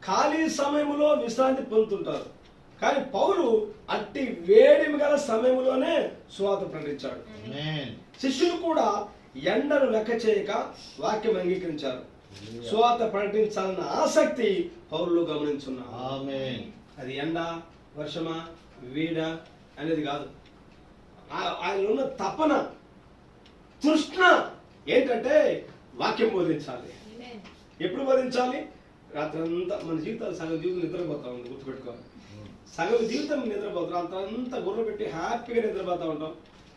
ఖాళీ సమయంలో విశ్రాంతి పొందుతుంటారు. కానీ పౌలు అట్టి వేడిమి గల సమయంలోనే సువార్త ప్రకటించాడు. శిష్యులు కూడా ఎండను లెక్క చేయక వాక్యం అంగీకరించారు. సువార్త ప్రకటించాలన్న ఆసక్తి పౌరులు గమనించున్నారు. అది ఎండ, వర్షమా, వీడ అనేది కాదు. ఆయన ఉన్న తపన, తృష్ణ ఏంటంటే వాక్యం బోధించాలి. ఎప్పుడు బోధించాలి? రాత్రంతా మన జీవితాలు సగం జీవితం నిద్రపోతా ఉంది, గుర్తుపెట్టుకోవాలి. సగం జీవితం నిద్రపోతాం, అంతా గుర్ర పెట్టి హ్యాపీగా నిద్రపోతూ ఉంటాం.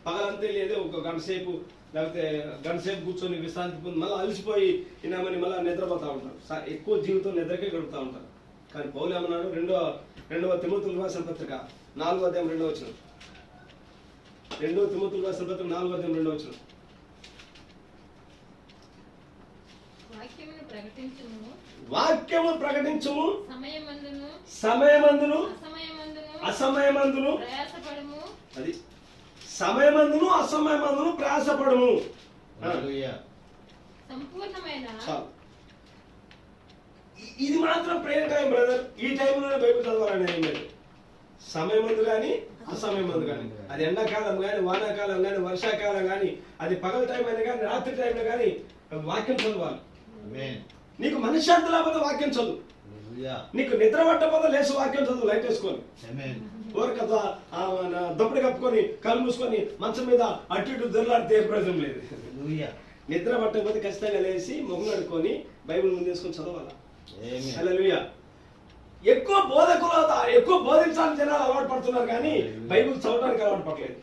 పగలంతే లేదే ఒక గంట సేపు లేకపోతే గంట సేపు కూర్చొని విశ్రాంతి పొంది మళ్ళీ అలసిపోయి తినామని మళ్ళీ నిద్రపోతూ ఉంటాం. ఎక్కువ జీవితం నిద్రకే గడుపుతూ ఉంటారు. కానీ పౌలు ఏమన్నాడు? రెండవ తిమోతికి రాసిన పత్రిక 4వ అధ్యాయం 2వ వచనం. 2వ తిమోతికి రాసిన పత్రిక 4వ అధ్యాయం 2వ వచనం. వాక్యము ప్రకటించుము, సమయమందును అసమయమందును, అది సమయమందును అసమయమందును ప్రయాసపడము. ఇది మాత్రం ప్రేయర్ టైం బ్రదర్. ఈ టైంలోనే బైబిల్ చదవాలని ఏం లేదు. సమయమందు కానీ అసమయమందు కానీ, అది ఎండాకాలం కానీ, వానాకాలం కానీ, వర్షాకాలం కానీ, అది పగల టైం అయినా కానీ, రాత్రి టైంలో కానీ వాక్యం చదవాలి. నీకు మనశ్శాంతి లేకపోతే వాక్యం చదువు. నీకు నిద్ర పట్టకపోతే లేచి వాక్యం చదువు, లైట్ వేసుకొని. ఊరిక దుప్పటి కప్పుకొని కళ్ళు మూసుకొని మంచం మీద అటు ఇటు దొరలాడితే ఏ ప్రయోజనం లేదు. నిద్ర పట్టకపోతే ఖచ్చితంగా లేచి మొహం కడుక్కొని బైబిల్ ముందు వేసుకొని చదవాలా. హల్లెలూయా. ఎక్కువ బోధించాలని జనాలు అలవాటు పడుతున్నారు కానీ బైబిల్ చదవడానికి అలవాటు పడలేదు.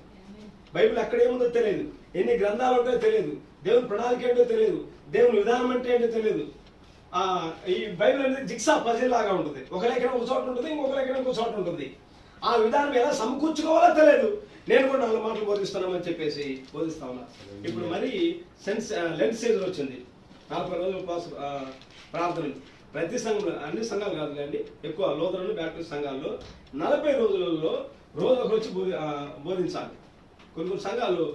బైబిల్ ఎక్కడ ఏముందో తెలియదు, ఎన్ని గ్రంథాలు ఉంటాయో తెలియదు, దేవుని ప్రణాళిక ఏంటో తెలియదు, దేవుని విధానం అంటే ఏంటో తెలియదు. ఈ బైబిల్ అనేది జిగ్సా పజిల్ లాగా ఉంటుంది. ఒక లేఖనం ఒక చోట ఉంటుంది, ఇంకొక లేఖనం ఇంకొక చోట ఉంటుంది. ఆ విధానం ఎలా సమకూర్చుకోవాలో తెలియదు. నేను కూడా 4 మాటలు బోధిస్తున్నామని చెప్పేసి బోధిస్తా ఉన్నా. ఇప్పుడు మరి లెంట్ సీజన్ వచ్చింది. 40 రోజుల ప్రార్థనలు ప్రతి సంఘంలో, అన్ని సంఘాలు కాదు అండి, ఎక్కువ లోదరను బ్యాప్టిస్ట్ సంఘాల్లో 40 రోజులలో రోజు ఒకరు వచ్చి బోధించాలి. కొన్ని సంఘాలు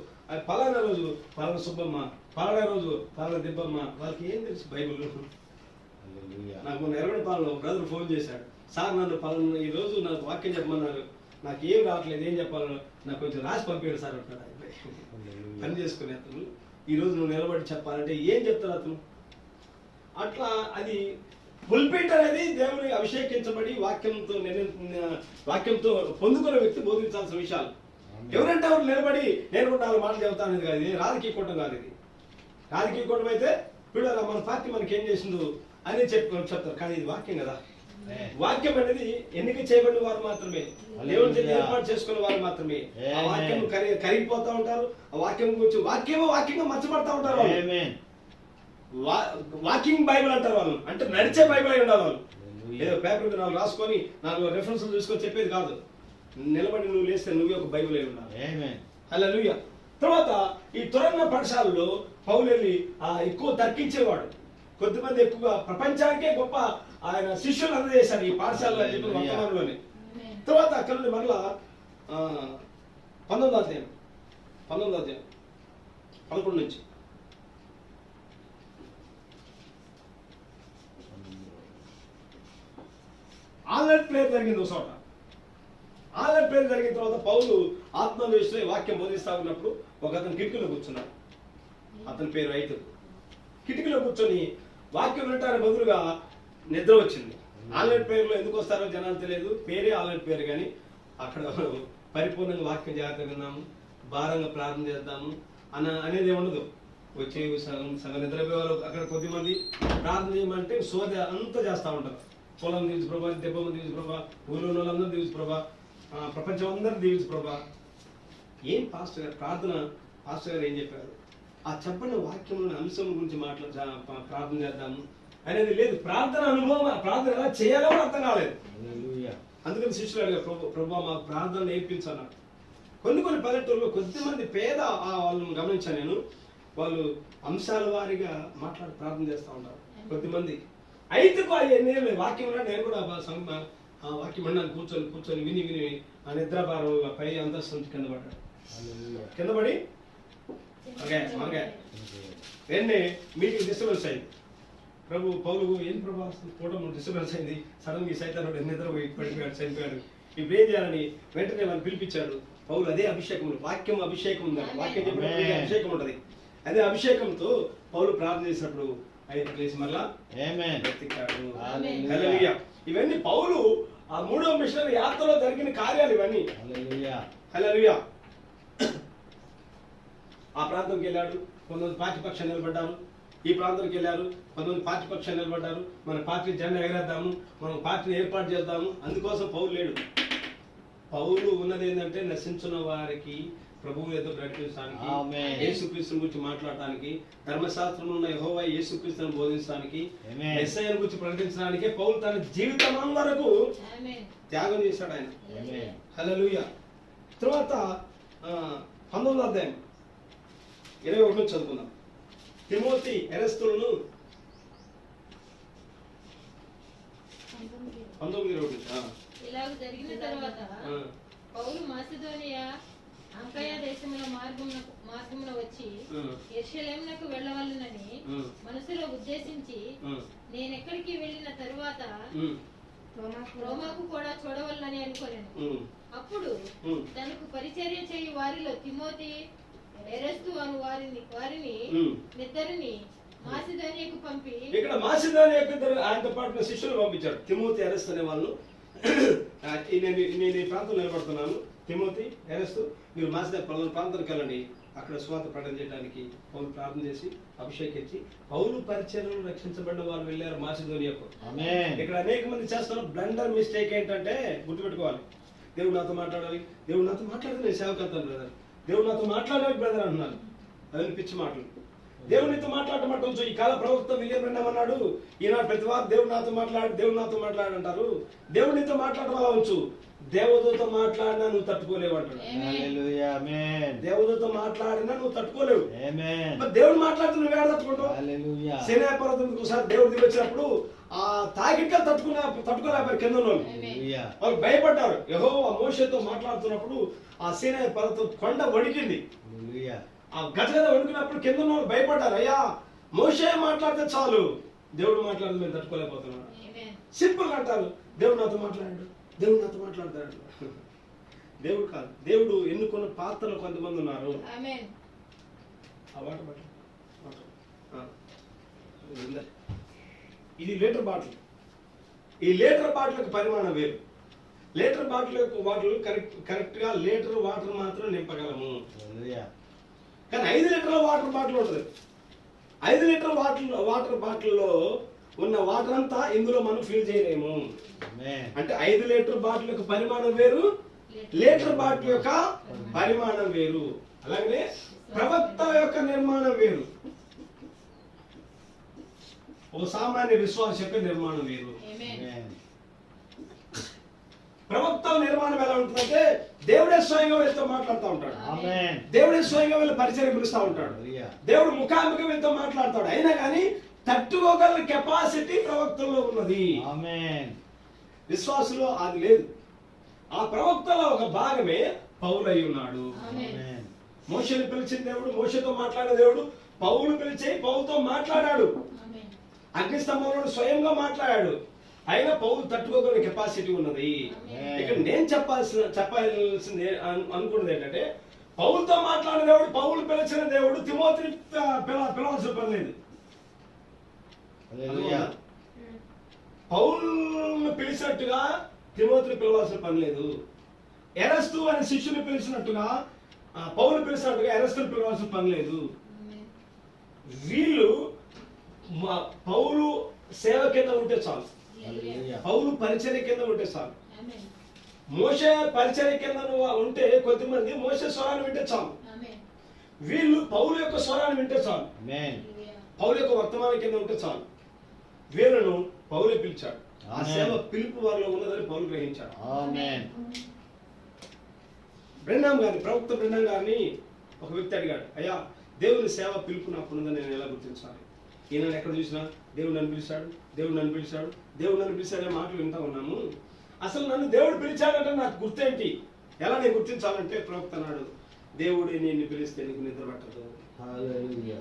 పలానా రోజు పలానా సుబ్బమ్మ, పలానా రోజు పలానా దిబ్బమ్మ, వాళ్ళకి ఏం తెలుసు బైబిల్. నాకు మొన్న 20 పాలలో బ్రదర్ ఫోన్ చేశాడు, సార్ నన్ను పలానా ఈ రోజు నాకు వాక్యం చెప్పమన్నారు, నాకు ఏం రావట్లేదు, ఏం చెప్పాలో నాకు కొంచెం రాసి పంపాడు సార్ అంటాడు. పని చేసుకునే అతను ఈరోజు నువ్వు నిలబడి చెప్పాలంటే ఏం చెప్తాడు అతను? అట్లా అది పుల్పిట్ అనేది దేవుని అభిషేకించబడి వాక్యంతో పొందుకునే వ్యక్తి బోధించాల్సిన విషయాలు. ఎవరంటే ఎవరు నిలబడి నేను కూడా 4 మాటలు చెబుతాను అనేది కాదు. ఇది రాజకీయ కూటం కాదు. ఇది రాజకీయ కూటం అయితే ఇప్పుడు మన పార్టీ మనకి ఏం చేసిందో అని చెప్తారు. కానీ ఇది వాక్యం కదా. వాక్యం అనేది ఎన్నిక చేయబడిన వారు మాత్రమే, దేవుని చేత ఏర్పాటు చేసుకున్న వారు మాత్రమే ఆ వాక్యం కరిగిపోతా ఉంటారు. ఆ వాక్యం గురించి వాక్యంగా మర్చిపడతా ఉంటారు. వాకింగ్ బైబిల్ అంటారు వాళ్ళు, అంటే నడిచే బైబిల్ అయి ఉండాలి వాళ్ళు. ఏదో పేపర్ 4 రాసుకొని 4 రెఫరెన్స్లు చూసుకొని చెప్పేది కాదు. నిలబడి నువ్వు లేస్తే నువ్వే ఒక బైబిల్ అయి ఉండాలి. హల్లెలూయా. తర్వాత ఈ తొరన్న పాఠశాలలో పౌలు వెళ్ళి ఎక్కువ తర్కించేవాడు. కొద్దిమంది ఎక్కువగా ప్రపంచానికే గొప్ప ఆయన శిష్యులు అందజేశారు ఈ పాఠశాలలో వర్తమానంలోనే. తర్వాత అక్కడ నుండి మరలా 19వ అధ్యాయం 11 నుంచి ఆన్లైన్ ప్రేయర్ జరిగింది. ఒక చోట ఆన్లైన్ ప్రేయర్ జరిగిన తర్వాత పౌలు ఆత్మవేశంలో వాక్యం బోధిస్తా ఉన్నప్పుడు ఒక అతను కిటికీలో కూర్చున్నాడు. అతని పేరు రైతు. కిటికీలో కూర్చొని వాక్యం వినటానికి బదులుగా నిద్ర వచ్చింది. ఆన్లైన్ ప్రేయర్లో ఎందుకు వస్తారో జనాలు తెలియదు, పేరే ఆన్లైన్ ప్రేయర్. కానీ అక్కడ పరిపూర్ణంగా వాక్యం జాగ్రత్తగా విన్నాము, భారంగా ప్రార్థన చేద్దాము అనేది ఉండదు. వచ్చే సగం నిద్రపోయేవాళ్ళు అక్కడ కొద్దిమంది ప్రార్థన చేయమంటే సోద అంతా చేస్తూ ఉంటారు. పొలం దీవించు ప్రభా, దెబ్బమ్మ దీవించు ప్రభా, ఊళ్ళో వాళ్ళందరూ దీవించు ప్రభా, ప్రపంచం అందరూ దీవించు ప్రభా. ఏం పాస్టర్ గారు ప్రార్థన, పాస్టర్ గారు ఏం చెప్పారు? ఆ చెప్పండి వాక్యంలోని అంశం గురించి ప్రార్థన చేద్దాము అనేది లేదు. ప్రార్థన అనుభవం, ప్రార్థన ఎలా చేయాలో కూడా అర్థం కాలేదు. అందుకని శిష్యులు అడిగారు, ప్రభా మాకు ప్రార్థన నేర్పించన్నారు. కొన్ని పల్లెటూరులో కొద్దిమంది పేద వాళ్ళని గమనించాను నేను. వాళ్ళు అంశాల వారీగా మాట్లాడి ప్రార్థన చేస్తూ ఉంటారు కొద్దిమంది. అయితే వాక్యం నేను కూడా ఆ వాక్యం మండలి కూర్చొని విని ఆ నిద్రాభారం పై అంతస్తు నుంచి కింద పడ్డాడు. కింద పడి మనకే వెంటనే మీటింగ్ డిస్టర్బెన్స్ అయింది. పౌలు ఏం ప్రభావం కూటమి డిస్టర్బెన్స్ అయింది, సడన్ గా సైతానుడు నిద్రపోయి పడిపోయాడు, చనిపోయాడు, ఇప్పుడు ఏం చేయాలని వెంటనే వాళ్ళు పిలిపించాడు. పౌలు అదే అభిషేకం, వాక్యం అభిషేకం ఉందండి, వాక్యం చెప్పినప్పుడు అభిషేకం ఉంటది. అదే అభిషేకంతో పౌలు ప్రార్థన చేసినప్పుడు ఆయన ప్లేస్ మళ్ళా బ్రతికాడు. హల్లెలూయా. ఇవన్నీ పౌలు ఆ 3వ మిషనరీ యాత్రలో జరిగిన కార్యాలు ఇవన్నీ. హల్లెలూయా. ఆ ప్రాంతంకి వెళ్ళాడు, కొంతమంది పార్టీ పక్షాన్ని నిలబడ్డారు. ఈ ప్రాంతానికి వెళ్ళారు, కొంతమంది పార్టీ పక్షాన్ని నిలబడ్డారు. మన పార్టీ జెండా ఎగరేద్దాము, మనం పార్టీని ఏర్పాటు చేద్దాము. అందుకోసం పౌలు లేడు. పౌలు ఉన్నది ఏంటంటే నశించున్న వారికి ప్రభువు ఏదో ప్రకటించడానికి, యేసుక్రీస్తుని గురించి మాట్లాడటానికి, ధర్మశాస్త్రంలో ఉన్న యెహోవా యేసుక్రీస్తుని బోధించడానికి, యేసయ్యను గురించి ప్రకటించడానికి పౌలు తన జీవితం వరకు త్యాగం చేశాడు ఆయన. హల్లెలూయా. తర్వాత 19వ అధ్యాయం 21 చదువుకుందాం. తిమోతి ఎరస్తులను 19:21. ఇలాగ జరిగిన తర్వాత పౌలు మాసిదోనియా అంకయ దేశముల మార్గమున వచ్చి యెరూషలేమునకు వెళ్ళవలెనని మనసులో ఉద్దేశించి, నేనెక్కడికి వెళ్ళిన తరువాత రోమాకు కూడా చూడవలనని అనుకోలేను. అప్పుడు తనకు పరిచర్య చేయు వారిలో తిమోతి, ఎరస్తు అను వారిని ఇద్దరిని మాసిదోనియాకు పంపి, ఇక్కడ మాసిదోనియాకు ఆయనతో పాటు శిష్యులు పంపించాడు. తిమోతి, ఎరస్తు అనే వాళ్ళు. నేను ఈ ప్రాంతంలో నిలబడుతున్నాను, తిమోతి, ఎరస్తు, మీరు మాసిదోనియా ప్రాంతానికి వెళ్ళండి, అక్కడ సువార్త ప్రకటన చేయడానికి. పౌలు ప్రార్థన చేసి అభిషేకించి పౌలు పరిచర్యలో రక్షించబడిన వాళ్ళు వెళ్ళారు మాసిదోనియాకు. ఇక్కడ అనేక మంది చేస్తున్న బ్లండర్ మిస్టేక్ ఏంటంటే, గుర్తుపెట్టుకోవాలి, దేవుడు నాతో మాట్లాడాలి, దేవుడు నాతో మాట్లాడితే నేను సేవకు వెళ్తాను బ్రదర్, దేవుడు నాతో మాట్లాడాలి బ్రదర్ అంటున్నారు. అదని పిచ్చి మాటలు. దేవునితో మాట్లాడటం ఉంచు. ఈ కాల ప్రవక్త విలియం బ్రెన్హం అన్నాడు, ఈనాడు ప్రతి వారు దేవుడు నాతో మాట్లాడు అంటారు. దేవునితో మాట్లాడటం అలా ఉంచు. దేవదూత మాట్లాడినా నువ్వు తట్టుకోలేవు అంటాడు. దేవదూత మాట్లాడినా నువ్వు తట్టుకోలేవు. దేవుడు మాట్లాడితే నువ్వు ఏడ తట్టుకుంటావు? సేనా పర్వతం ఒకసారి దేవుడు దిగి వచ్చినప్పుడు ఆ తాకిట్గా తట్టుకోలేపారు కింద వాళ్ళు భయపడ్డారు. యెహోవా మోషేతో మాట్లాడుతున్నప్పుడు ఆ సేనా పర్వతం కొండ వణికింది. ఆ గజగజ వణుకున్నప్పుడు కింద వాళ్ళు భయపడ్డారు. అయ్యా, మోషే మాట్లాడితే చాలు, దేవుడు మాట్లాడితే మేము తట్టుకోలేకపోతున్నాడు. సింపుల్ అంటారు, దేవుడు నాతో మాట్లాడాడు, దేవుడు నాతో మాట్లాడతాడు. దేవుడు కాదు, దేవుడు ఎన్నుకున్న పాత్రలు కొంతమంది ఉన్నారు. ఇది లీటర్ బాటిల్. ఈ లీటర్ బాటిల్కి పరిమాణం వేరు. లీటర్ బాటిల్ కరెక్ట్ గా లీటర్ వాటర్ మాత్రం నింపగలము. కానీ 5 లీటర్ల వాటర్ బాటిల్ ఉంటుంది. 5 లీటర్ వాటర్ బాటిల్లో ఉన్న వాటర్ అంతా ఇందులో మనం ఫిల్ చేయలేము. అంటే 5 లీటర్ బాటిల్ యొక్క పరిమాణం వేరు, లీటర్ బాటిల్ యొక్క పరిమాణం వేరు. అలాగే ప్రవక్త యొక్క నిర్మాణం వేరు, ఒక సామాన్య విశ్వాస యొక్క నిర్మాణం వేరు. ప్రవక్తల నిర్మాణం ఎలా ఉంటుందంటే, దేవుడే స్వయంగా వీళ్ళతో మాట్లాడుతూ ఉంటాడు, దేవుడే స్వయంగా వీళ్ళ పరిచయం పిలుస్తూ ఉంటాడు, దేవుడు ముఖాముఖి వీళ్ళతో మాట్లాడతాడు. అయినా కానీ తట్టుకోగల కెపాసిటీ ప్రవక్తల్లో ఉన్నది. విశ్వాసులో అది లేదు. ఆ ప్రవక్తలో ఒక భాగమే పౌలు అయి ఉన్నాడు. మోషేని పిలిచిన దేవుడు, మోషేతో మాట్లాడిన దేవుడు పౌలు పిలిచి పౌలుతో మాట్లాడాడు. అగ్నిస్తంభంలో స్వయంగా మాట్లాడాడు. అయినా పౌలు తట్టుకోగల కెపాసిటీ ఉన్నది. ఇక్కడ నేను చెప్పాల్సింది అనుకున్నది ఏంటంటే, పౌలుతో మాట్లాడిన దేవుడు, పౌలు పిలిచిన దేవుడు తిమోతిని పిలవాల్సిన పని లేదు. పౌలును పిలిచినట్టుగా తిమోతిని పిలవాల్సిన పని లేదు. ఎరస్తు అనే శిష్యుని పిలిచినట్టుగా పౌలు పిలిచినట్టుగా ఎరస్తుని పిలవాల్సిన పని లేదు. వీళ్ళు పౌలు సేవ కింద ఉంటే చాలు, పౌలు పరిచర్య కింద ఉంటే చాలు. మోషే పరిచర్య కింద ఉంటే కొద్దిమంది మోషే స్వరాన్ని వింటే చాలు. వీళ్ళు పౌలు యొక్క స్వరాన్ని వింటే చాలు, పౌలు యొక్క వర్తమానం కింద ఉంటే చాలు. వీళ్ళను పౌలే పిలిచాడు. ఆ సేవ పిలుపు వారిలో ఉన్నదని పౌలు గ్రహించాడు. బ్రెన్హం గారిని, ప్రవక్త బ్రెన్హం గారిని ఒక వ్యక్తి అడిగాడు, అయ్యా, దేవుని సేవ పిలుపు నాకు ఉన్నదని నేను ఎలా గుర్తించాలి? ఈయన ఎక్కడ చూసినా దేవుడు నన్ను పిలిచాడు, దేవుడు నన్ను పిలిచాడు, దేవుడు నన్ను పిలిచాడే మాటలు వింటా ఉన్నాము. అసలు నన్ను దేవుడు పిలిచాడంటే నాకు గుర్తేంటి? ఎలా నేను గుర్తించాలంటే ప్రవక్త అన్నాడు, దేవుడే నేను పిలిస్తే నీకు నిద్ర పట్టదు,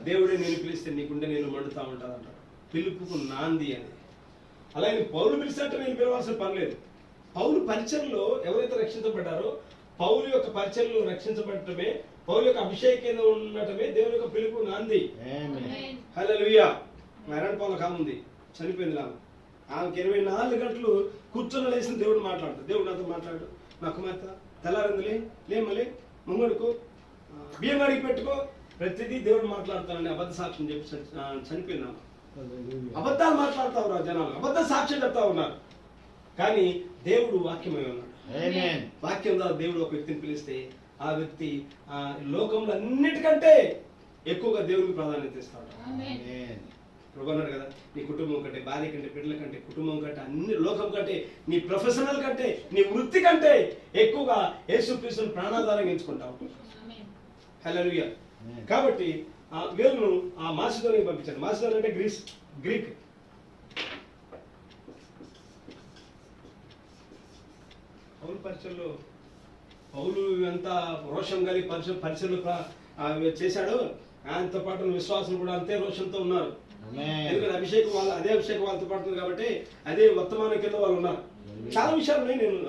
దేవుడే నేను పిలిస్తే నీకుంటే నేను మండుతా ఉంటాను అంటాడు. పిలుపుకు నాంది అని. అలాగే పౌలు పిలిచినట్టు నేను పిలవాల్సిన పని లేదు. పౌలు పరిచయంలో ఎవరైతే రక్షించబడ్డారో, పౌలు యొక్క పరిచయంలో రక్షించబడటమే, పౌలు యొక్క అభిషేకంలో ఉండటమే దేవుని యొక్క పిలుపు నాంది. హల్లెలూయా. మరణ పౌలకు ఆమె ఉంది, చనిపోయింది. ఆమెకి 24 గంటలు కూర్చొని లేసిన దేవుడు మాట్లాడతాడు. దేవుడు నాతో మాట్లాడు, నా కుమార్తె తెల్లారిందిలే, లేమలే, ముంగడుకో, బియ్యం అడిగి పెట్టుకో, ప్రతిదీ దేవుడు మాట్లాడతానని అబద్ధ సాక్ష్యం చెప్పి చనిపోయినా. అబద్ధాలు మాట్లాడుతా ఉన్నారు జనాలు, అబద్ధ సాక్ష్యం చెప్తా ఉన్నారు. కానీ దేవుడు వాక్యమై ఉన్నాడు. వాక్యం ద్వారా దేవుడు ఒక వ్యక్తిని పిలిస్తే ఆ వ్యక్తి లోకంలో అన్నిటికంటే ఎక్కువగా దేవునికి ప్రాధాన్యత ఇస్తాడు. ప్రభు అన్నాడు కదా, నీ కుటుంబం కంటే, భార్య కంటే, బిడ్డల కంటే, కుటుంబం కంటే, అన్ని లోకం కంటే, నీ ప్రొఫెషనల్ కంటే, నీ వృత్తి కంటే ఎక్కువగా యేసుక్రీస్తుని ప్రాణాధారంగా ఎంచుకుంటావు. హల్లెలూయా. కాబట్టి వీళ్ళను ఆ మాసిదోనియాకి పంపించారు. మాసిదోనియా అంటే గ్రీక్. పౌలు పరిచయంలో పౌలు ఎంత రోషం కలిగి పరిచయలు చేశాడో, ఆయనతో పాటు విశ్వాసం కూడా అంతే రోషంతో ఉన్నారు. ఎందుకంటే అభిషేకం అదే అభిషేకం వాళ్ళతో పడుతుంది కాబట్టి అదే వర్తమానం కింద వాళ్ళు ఉన్నారు. చాలా విషయాలని నేను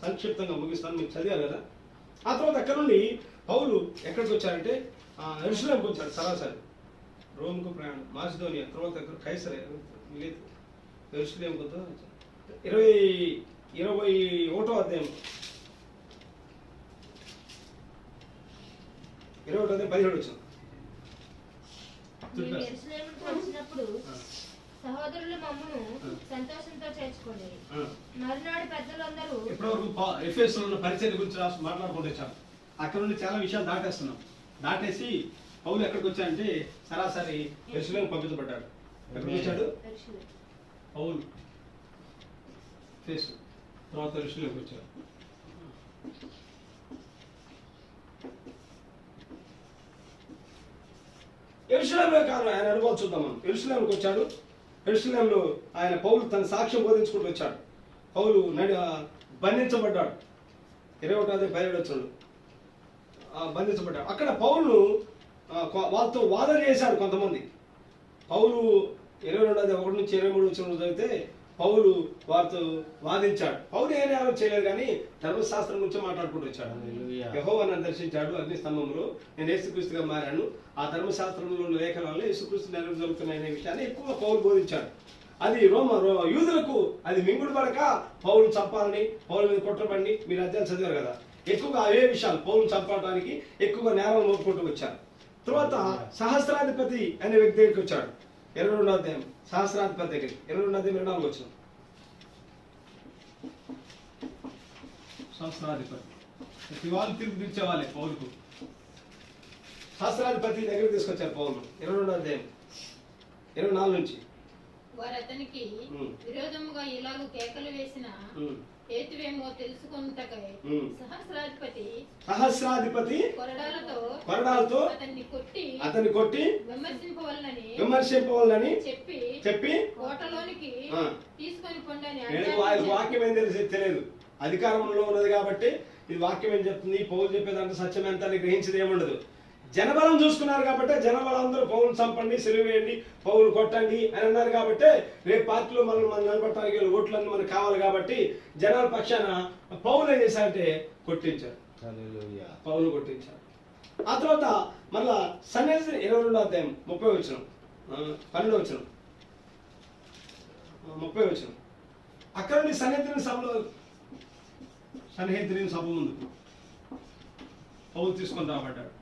సంక్షిప్తంగా ముగిస్తాను, మీకు చదివారు కదా. ఆ తర్వాత అక్కడ నుండి పౌలు ఎక్కడికి వచ్చారంటే యెరూషలేముకి వచ్చాడు. సరాసరి రోమ్కు ప్రయాణం, మాసిదోనియా, తర్వాత కైసరే, యెరూషలేముకు 21వ అధ్యాయం 17 వచ్చింది. వచ్చినప్పుడు సహోదరులు మమ్మను సంతోషంతో చేర్చుకోండి. మరునాడు పెద్దలందరూ ఇప్పటివరకు ఎఫెసులో ఉన్న పరిచయం గురించి మాట్లాడుకుంటూ వచ్చాం. అక్కడ నుండి చాలా విషయాలు దాటేస్తున్నాం. దాటేసి పౌలు ఎక్కడికి వచ్చాడంటే సరాసరి యెరూషలేముకు పంపించబడ్డాడు. ఎక్కడికి వచ్చాడు పౌలు? ఎఫెసు, తర్వాత యెరూషలేముకు వచ్చాడు. యెరూషలేములో కాదు ఆయన అనుభవం చూద్దాం మనం. యెరూషలేముకి వచ్చాడు. యెరూషలేములో ఆయన పౌలు తన సాక్ష్యం బోధించుకుంటూ వచ్చాడు. పౌలు బంధించబడ్డాడు. 21వ వచ్చాడు, బంధించబడ్డాడు. అక్కడ పౌలు వాళ్ళతో వాదన చేశారు కొంతమంది. పౌలు 22వ 1 నుంచి 23 వచ్చిన చదివితే పౌలు వారితో వాదించాడు. పౌలు ఏ నేరం చేయలేదు, కానీ ధర్మశాస్త్రం గురించి మాట్లాడుకుంటూ వచ్చాడు. యెహోవాను నన్ను దర్శించాడు అగ్ని స్తంభంలో, నేను యేసుక్రీస్తుగా మారాను, ఆ ధర్మశాస్త్రంలో లేఖనాల్లో యేసుక్రీస్తు నెరవేర్చుతున్నాయనే విషయాన్ని ఎక్కువ పౌలు బోధించాడు. అది యూదులకు అది మింగుడు పడక పౌలు చంపాలని, పౌల మీద కుట్రపడి, మీరు అధ్యాయం చదివారు కదా, ఎక్కువగా అవే విషయాలు పౌలు చంపడానికి ఎక్కువగా నేరం మోపుకుంటూ వచ్చారు. తర్వాత సహస్రాధిపతి అనే వ్యక్తి దగ్గరికి వచ్చాడు. 22వ అధ్యాయం సహస్రాధిపతి దగ్గరికి 22వ అధ్యాయం 24 వచ్చిన సహస్రాధిపతి వాళ్ళు తీర్పు తీర్చేవాళ్ళే పౌలుకు. సహస్రాధిపతి దగ్గరికి తీసుకొచ్చారు పౌలు. 22వ అధ్యాయం 24 నుంచి వారు అతనికి విరోధముగా ఇలాగ కేకలు వేసిన హేతువేమో తెలుసుకొనుటకై సహస్రాధిపతి కొరడాలతో అతన్ని కొట్టి విమర్శింపవలనని చెప్పి కోటలోనికి తీసుకొని పొండని. వాక్యం ఏం తెలియదు, అధికారంలో ఉన్నది కాబట్టి ఇది వాక్యం ఏం చెప్తుంది, పౌలు చెప్పేదాంట్లో సత్యం ఎంత అని గ్రహించేది ఏముండదు. జనబలం చూసుకున్నారు కాబట్టి జనబలం అందరూ పౌలు చంపండి, సిలువేయండి, పౌలు కొట్టండి అని అన్నారు కాబట్టి రేపు పార్టీలో మనం నిలబడటానికి ఓట్లన్నీ మనకు కావాలి కాబట్టి జనాల పక్షాన పౌలు ఏం చేశారంటే కొట్టించారు. పౌలు కొట్టించారు. ఆ తర్వాత మళ్ళా సన్నిధి 22వ అధ్యాయం 30 వచనం 12వ వచనం 30 వచనం అక్కడ నుండి సన్నిధిని సభ ముందుకు పౌలు తీసుకొని రాబడ్డాడు.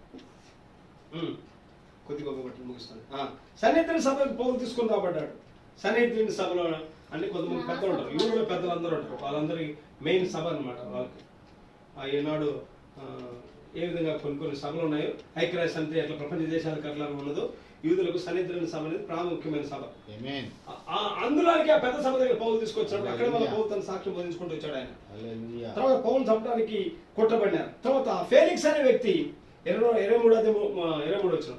కొద్దిగా ముగిస్తాను. సన్నిధిని సభకు పౌలు తీసుకొని రాబడ్డాడు. సన్నిధిని సభలో అంటే కొంతమంది పెద్దలు ఉంటారు, యూదులో పెద్దలు అందరూ ఉంటారు, వాళ్ళందరి మెయిన్ సభ అనమాట. వాళ్ళకి ఈనాడు ఏ విధంగా కొన్ని సభలు ఉన్నాయో, ఐక్యరాజ్య సమితి అట్లా ప్రపంచ దేశాలకు అట్లా ఉన్నదో, యూదులకు సన్నిధిని సభ అనేది ప్రాముఖ్యమైన సభ. అందులోనికి ఆ పెద్ద సభ దగ్గర పౌలు తీసుకొచ్చాడు. అక్కడ మన పౌలు తన సాక్ష్యం బోధించుకుంటూ వచ్చాడు ఆయన. తర్వాత పౌలు చంపడానికి కొట్టబడినారు. తర్వాత ఫేలిక్స్ అనే వ్యక్తి 23 వచ్చిన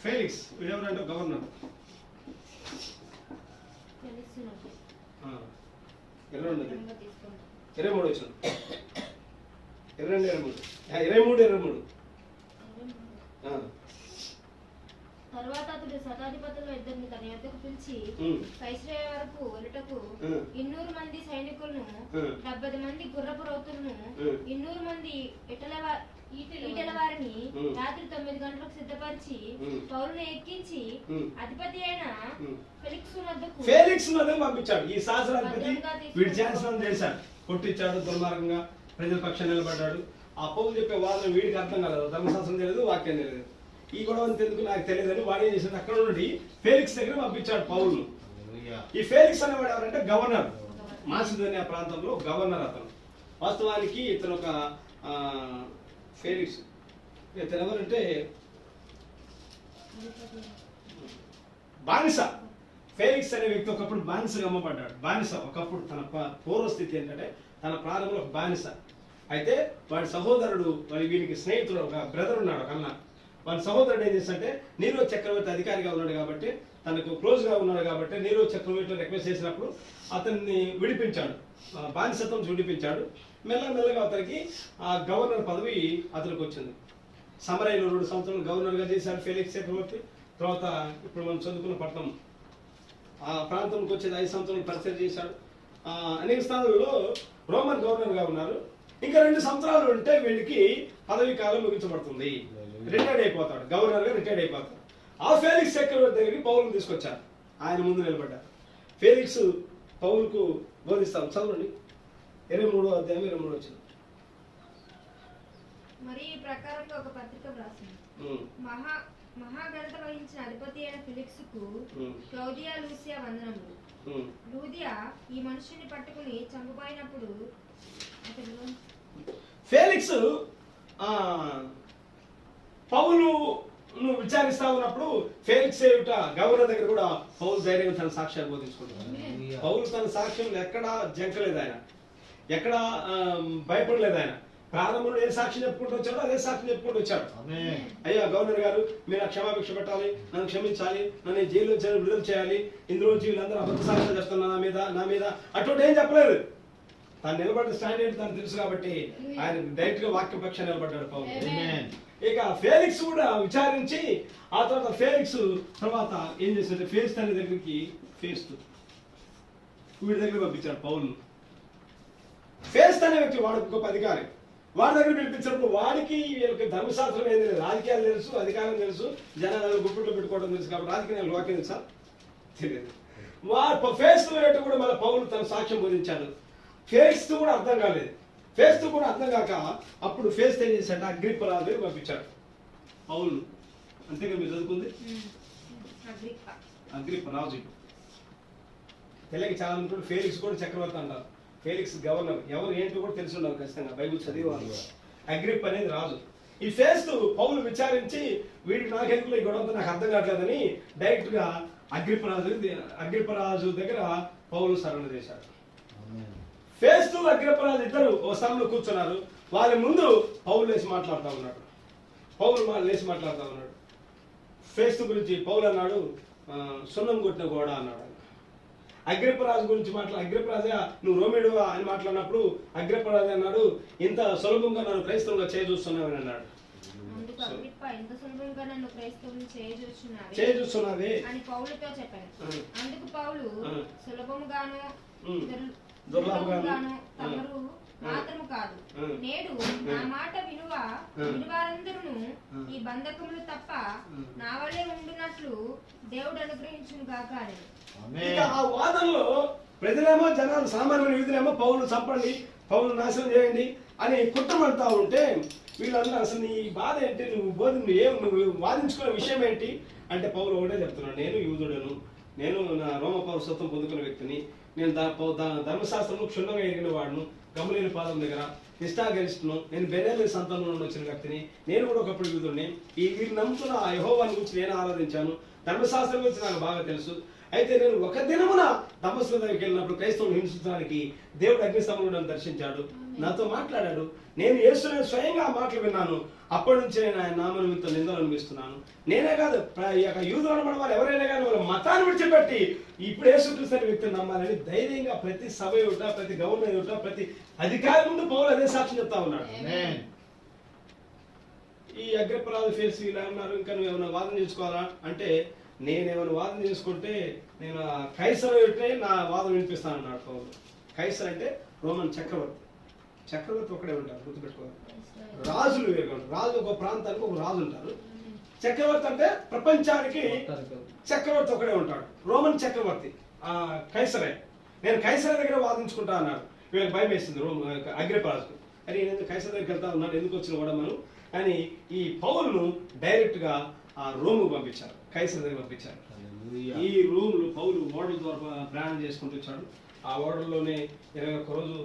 ఫేలిక్స్ ఎవరంటే గవర్నర్. 22 తీసుకుంటాం. 23 వచ్చిన 23. తరువాత అతడు శతాధిపతులు ఇద్దరిని తన యొద్దకు పిలిచి కైసరయ వరకు వెళ్ళటకు 200 మంది సైనికులను 70 మంది గుర్రపు రౌతులను 200 మంది ఈటెల వారిని రాత్రి 9 గంటలకు సిద్ధపరిచి పౌలును ఎక్కించి అధిపతి అయిన ఫెలిక్స్ వద్దకు పంపించాడు. ఈ శాస్త్రాధిపతి వీడి చేసిన చేశాడు, కొట్టించాడు, దుర్మార్గంగా ప్రజల పక్షాన్ని నిలబడ్డాడు. ఆ పౌలు చెప్పే వాదన వీడికి అర్థం కాలేదు, ధర్మశాస్త్రం తెలియదు, వాక్యం తెలియదు. ఈ గొడవ ఎందుకు నాకు తెలియదని వాడు ఏం చేశాడు, అక్కడ నుండి ఫేలిక్స్ దగ్గర పంపించాడు పౌలును. ఈ ఫేలిక్స్ అనేవాడు ఎవరంటే గవర్నర్, మాసిదోనియా ప్రాంతంలో గవర్నర్ అతను. వాస్తవానికి ఇతను ఒక ఫేలిక్స్ ఇతను ఎవరంటే బానిస. ఫేలిక్స్ అనే వ్యక్తి ఒకప్పుడు బానిసగా అమ్మబడ్డాడు. బానిస ఒకప్పుడు తన పూర్వస్థితి ఏంటంటే తన ప్రారంభంలో ఒక బానిస. అయితే వాడి సహోదరుడు వీనికి స్నేహితుడు ఒక బ్రదర్ ఉన్నాడు, ఒక అన్న. వాడి సహోదరుడు ఏం చేస్తాడంటే నీరో చక్రవర్తి అధికారిగా ఉన్నాడు కాబట్టి, తనకు క్లోజ్గా ఉన్నాడు కాబట్టి నీరో చక్రవర్తి రిక్వెస్ట్ చేసినప్పుడు అతన్ని విడిపించాడు, బానిసత్వం విడిపించాడు. మెల్లమెల్లగా అతనికి ఆ గవర్నర్ పదవి అతనికి వచ్చింది. సమరయ్యలో 2 సంవత్సరాలు గవర్నర్గా చేశాడు ఫేలిక్స్ చక్రవర్తి. తర్వాత ఇప్పుడు మనం చదువుకున్న పట్టణం ఆ ప్రాంతంకి వచ్చేది 5 సంవత్సరాలు పరిచయం చేశాడు. అనేక స్థానాల్లో రోమన్ గవర్నర్గా ఉన్నారు. ఇంకా 2 సంవత్సరాలు ఉంటే వీళ్ళకి పదవి కాలం ముగించబడుతుంది, రిటైర్డ్ అయిపోతాడు, గవర్నర్గా రిటైర్డ్ అయిపోతాడు. ఆ ఫేలిక్స్ చక్రవర్తి దగ్గరికి పౌలును తీసుకొచ్చారు, ఆయన ముందు నిలబడ్డారు. ఫేలిక్స్ పౌలుకు బోధిస్తాం, చదవండి 23వ అధ్యాయం 23 వచ్చిన. మరి ఈ ప్రకారంగా ఒక పత్రిక వ్రాసింది. మహాఘనత వహించిన అధిపతి అయిన ఫిలిక్స్కు క్లౌదియా లూసియా వందనములు. లూదియా ఈ మనుషుని పట్టుకుని చంపబోయినప్పుడు ఫేలిక్స్ పౌలు విచారిస్తా ఉన్నప్పుడు ఫేలిక్స్ గవర్నర్ దగ్గర కూడా పౌలు ధైర్యంగా తన సాక్ష్యాన్ని బోధించుకుంటాడు. పౌలు తన సాక్ష్యంలో ఎక్కడా జంకలేదు, ఆయన ఎక్కడా భయపడలేదు. ఆయన ప్రారంభంలో ఏ సాక్షి చెప్పుకుంటూ వచ్చాడో అదే సాక్షి చెప్పుకుంటూ వచ్చాడు. అయ్యా గవర్నర్ గారు, మీరు క్షమాభిక్ష పెట్టాలి, నన్ను క్షమించాలి, నన్ను జైల్లో విడుదల చేయాలి, ఇందులోంచి వీళ్ళందరూ అబద్ధ సాక్ష్యాలు చేస్తున్నారు నా మీద అటువంటి ఏం చెప్పలేదు. తను నిలబడ్డ స్టాండర్డ్ తను తెలుసు కాబట్టి ఆయన డైరెక్ట్ గా వాక్య పక్షాన్ని నిలబడ్డాడు పౌలు. ఇక ఫేలిక్స్ కూడా విచారించి ఆ తర్వాత ఫేలిక్స్ తర్వాత ఏం చేశాడు, ఫేస్ట్ అనే దగ్గరికి వీడి దగ్గర పంపించాడు పౌలును. ఫేస్ట్ అనే వ్యక్తి వాడు గొప్ప అధికారి. వాడి దగ్గర పిలిపించినప్పుడు వాడికి వీళ్ళకి ధర్మశాస్త్రం ఏం తెలియదు, రాజకీయాలు తెలుసు, అధికారం తెలుసు, జనాలు గుప్పిట్లో పెట్టుకోవడం తెలుసు కాబట్టి రాజకీయాలు వాక్యం తెలుసా తెలియదు. ఫేస్ట్ కూడా మళ్ళీ పౌలు తన సాక్ష్యం బోధించాడు. ఫేస్ట్ కూడా అర్థం కాలేదు. ఫేస్ట్ కూడా అర్థం కాక అప్పుడు ఫేస్ట్ ఏం చేశాడు, అగ్రిప్ప రాజు పంపించాడు పౌలు. అంతేగా మీరు చదువుకుంది అగ్రిప్ప రాజు. తెలియక చాలా మంది కూడా ఫేలిక్స్ కూడా చక్రవర్తి అంటారు, ఫేలిక్స్ గవర్నర్. ఎవరు ఏంటో కూడా తెలిసి ఉండాలి ఖచ్చితంగా, బైబుల్ చదివేవాళ్ళు. అగ్రిప్ప అనేది రాజు. ఈ ఫేస్ట్ పౌలు విచారించి వీడికి నాకెందుకు ఈ గొడవంతా నాకు అర్థం కావట్లేదని డైరెక్ట్ గా అగ్రిప్ప రాజు దగ్గర పౌలు సరళ చేశాడు. ఫేస్తు అగ్రిప్పరాజు ఇద్దరు ఓ స్థలంలో కూర్చున్నారు. వాళ్ళ ముందు పౌలు లేచి మాట్లాడుతూ ఉన్నాడు. ఫేస్తు గురించి పౌలు అన్నాడు, సున్నం కొట్టిన గోడ అన్నాడు. అగ్రిప్పరాజు గురించి అగ్రిప్పరాజా నువ్వు రోమిడు అని మాట్లాడినప్పుడు అగ్రిప్పరాజు అన్నాడు, ఇంత సులభంగా నన్ను క్రైస్తవులుగా చూస్తున్నావని అన్నాడు. చూస్తున్నావే అని పౌలుతో చెప్పాను. అందుకు పౌలు సులభముగాను దుర్లభంగాను తమరు మాత్రము కాదు, నేడు నా మాట వినువారందరూ ఈ బంధకములు తప్ప నా వలే ఉండునట్లు దేవుడు అనుగ్రహించును గాక అని. ఆ వాదనలో ప్రజలేమో జనాలు సామాన్యుల వీధులేమో పౌలు చంపండి, పౌలు నాశనం చేయండి అని కుట్రమంటా ఉంటే వీళ్ళందరూ అసలు నీ బాధ ఏంటి, నువ్వు వాదించుకునే విషయం ఏంటి అంటే పౌలు ఒకటే చెప్తున్నాడు, నేను యూదుడను, నేను నా రోమ పౌరసత్వం పొందుకున్న వ్యక్తిని, నేను ధర్మశాస్త్రంలో క్షుణ్ణంగా ఎరిగిన వాడును, గమలీల పాదం దగ్గర నిష్ఠాగరిష్టను, నేను బెన్యామీను సంతానం నుండి వచ్చిన వ్యక్తిని, నేను కూడా ఒకప్పుడు యూదుడిని. వీరు నమ్ముతున్న ఆ యెహోవాని గురించి నేను ఆరాధించాను, ధర్మశాస్త్రం గురించి నాకు బాగా తెలుసు. అయితే నేను ఒక దినమున దమస్కు దగ్గరికి వెళ్ళినప్పుడు క్రైస్తవులు హింసించడానికి దేవుడు అగ్నిస్తంభంలో నన్ను దర్శించాడు, నాతో మాట్లాడాడు. నేను యేసుని స్వయంగా ఆ మాటలు విన్నాను. అప్పటి నుంచి నేను ఆయన నామ నిమిత్తం నిందలు అనిపిస్తున్నాను. నేనే కాదు, ఈ యొక్క యూదులు అనబడిన వాళ్ళు ఎవరైనా కానీ వాళ్ళ మతాన్ని విడిచిపెట్టి ఇప్పుడు యేసుక్రీస్తు అనే వ్యక్తిని నమ్మాలని ధైర్యంగా ప్రతి సభ యుట, ప్రతి గవర్నర్ యుట, ప్రతి అధికారి ముందు పౌలు అదే సాక్ష్యం చెప్తా ఉన్నాడు. ఈ అగ్రపరాధ ఫేస్ ఇలా ఉన్నారు, ఇంకా నువ్వు ఏమైనా వాదన చేసుకోవాలా అంటే, నేనేమైనా వాదన చేసుకుంటే నేను కైసర్ ఉంటే నా వాదన వినిపిస్తాను అన్నాడు పౌలు. కైసర్ అంటే రోమన్ చక్రవర్తి. చక్రవర్తి ఒకడే ఉంటారు, గుర్తుపెట్టుకోవాలి. రాజులు వేరు ఉంటారు. రాజు ఒక ప్రాంతానికి ఒక రాజు ఉంటారు. చక్రవర్తి అంటే ప్రపంచానికి చక్రవర్తి ఒకడే ఉంటాడు. రోమన్ చక్రవర్తి కైసరే. నేను కైసర్ దగ్గర వాదించుకుంటా అన్నాడు. వీళ్ళకి భయం వేసింది అగ్రపరాజుకు. అని నేను కైసర్ దగ్గరికి వెళ్తా ఉన్నాడు, ఎందుకు వచ్చిన కూడా మనం అని ఈ పౌలును డైరెక్ట్ గా ఆ రోము పంపించారు, కైసర్ దగ్గర పంపించారు. ఈ రూమ్లు పౌలు ఓడల ద్వారా ప్రయాణం చేసుకుంటూ వచ్చాడు. ఆ ఓడల్లోనే 21 రోజు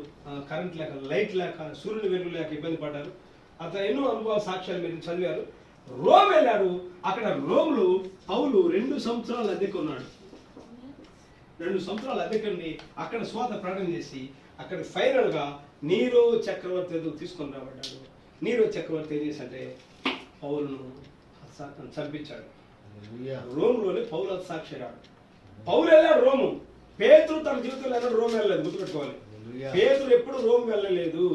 కరెంట్ లేక, లైట్ లేక, సూర్యుని వెలుగు లేక ఇబ్బంది పడ్డారు. అతను ఎన్నో అనుభవ సాక్ష్యాలు మీరు చదివారు. రోమ్ వెళ్ళాడు. అక్కడ రోమ్లు పౌలు 2 సంవత్సరాలు అద్దెకున్నాడు. 2 సంవత్సరాలు అద్దెకుండి అక్కడ స్వాత ప్రకటన చేసి అక్కడ ఫైనల్ గా నీరో చక్రవర్తి ఎదుగు తీసుకొని రాబడ్డాడు. నీరో చక్రవర్తి ఏం చేశాడంటే పౌలును చంపించాడు. రోమ్లోనే పౌలు హతసాక్షిరాడు. పౌలు వెళ్ళాడు రోము. పేతురు తన జీవితంలో వెళ్ళాడు, రోమ్ వెళ్ళలేదు, గుర్తుపెట్టుకోవాలి. పేతురు ఎప్పుడు రోమ్ వెళ్ళలేదు.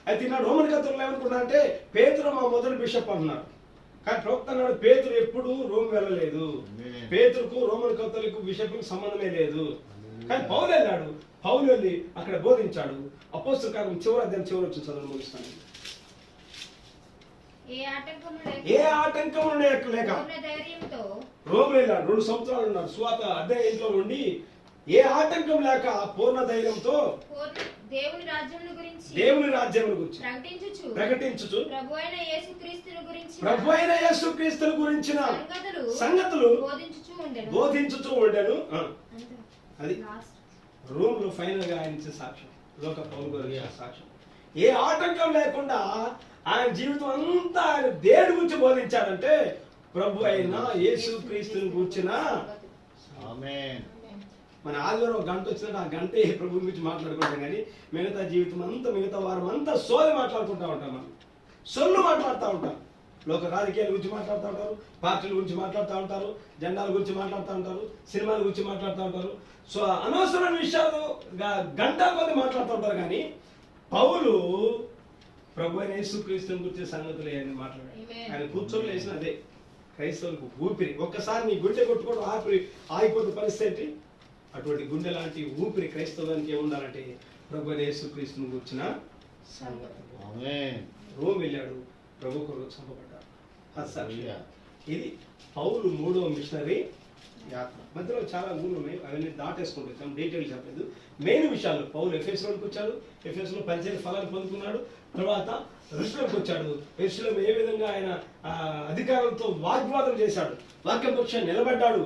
అయితే నా రోమన్ కథలు ఏమనుకున్నా అంటే పేతురు మా మొదటి బిషప్ అంటున్నారు. కానీ ప్రవక్త అన్నాడు పేతురు ఎప్పుడు రోమ్ వెళ్ళలేదు. పేతురుకు రోమన్ కథలకు బిషప్కు సంబంధమే లేదు. కానీ పౌలు వెళ్ళాడు. పౌలు వెళ్ళి అక్కడ బోధించాడు. అపోస్తల కార్యం చివరి అధ్యాయం చివరి వచ్చి చదువు ముగిస్తాను. ఏ ఆటంకము లేక రోమ్ వెళ్ళాడు. 2 సంవత్సరాలు ఉన్నాడు. స్వాత అదే ఇంట్లో ఉండి ఏ ఆటంకం లేక పూర్ణ ధైర్యంతో దేవుని రాజ్యం గురించి ప్రకటించుచు ప్రభు అయిన యేసుక్రీస్తును గురించిన సంగతులు బోధించుచూ ఉండెను. అది రూమ్ లో ఫైనల్ గా ఆయన ఇచ్చే సాక్ష్యం, లోక పౌలు గురించి సాక్ష్యం. ఏ ఆటంకం లేకుండా ఆయన జీవితం అంతా ఆయన దేని గురించి బోధించాడంటే ప్రభు అయిన యేసుక్రీస్తుని గురించిన. మన ఆదివారం 1 గంట వచ్చినట్టు ఆ గంటే ప్రభు గురించి మాట్లాడుకుంటాం. కానీ మిగతా జీవితం అంతా, మిగతా వారం అంతా సోది మాట్లాడుకుంటా ఉంటాం. మనం సొల్లు మాట్లాడుతూ ఉంటాం. లోక రాజకీయాల గురించి మాట్లాడుతూ ఉంటారు, పార్టీల గురించి మాట్లాడుతూ ఉంటారు, జెండాల గురించి మాట్లాడుతూ ఉంటారు, సినిమాల గురించి మాట్లాడుతూ ఉంటారు. సో అనవసరమైన విషయాలు గంటల కొద్ది మాట్లాడుతూ ఉంటారు. కానీ పౌలు ప్రభు అయిన యేసుక్రీస్తుని గురించి సంగతులు అని మాట్లాడాడు. ఆయన కూర్చొని వేసిన అదే క్రైస్తవులకు ఊపిరి. ఒక్కసారి నీ గుండె కొట్టుకోవడం ఆగిపోతే పరిస్థితి. అటువంటి గుండె లాంటి ఊపిరి క్రైస్తవానికి ఏముండాలంటే ప్రభు అయిన యేసుక్రీస్తుని గురించిన సంగతులు. రోమ్ వెళ్ళాడు, ప్రభు కొరకు చంపబడ్డాడు. ఇది పౌలు 3వ మిషనరీ యాత్ర. మధ్యలో చాలా ఊళ్ళు ఉన్నాయి, అవన్నీ దాటేసుకుంటూ వచ్చాం, డీటెయిల్ చెప్పలేదు. మెయిన్ విషయాలు పౌలు ఎఫెసులోకి వచ్చాడు. ఎఫెసులో పరిచర్య ఫలాన్ని పొందుకున్నాడు. తర్వాత యెరూషలేముకి వచ్చాడు. యెరూషలేము ఏ విధంగా ఆయన అధికారులతో వాగ్వాదం చేశాడు, వాక్యపక్షాన్ని నిలబడ్డాడు.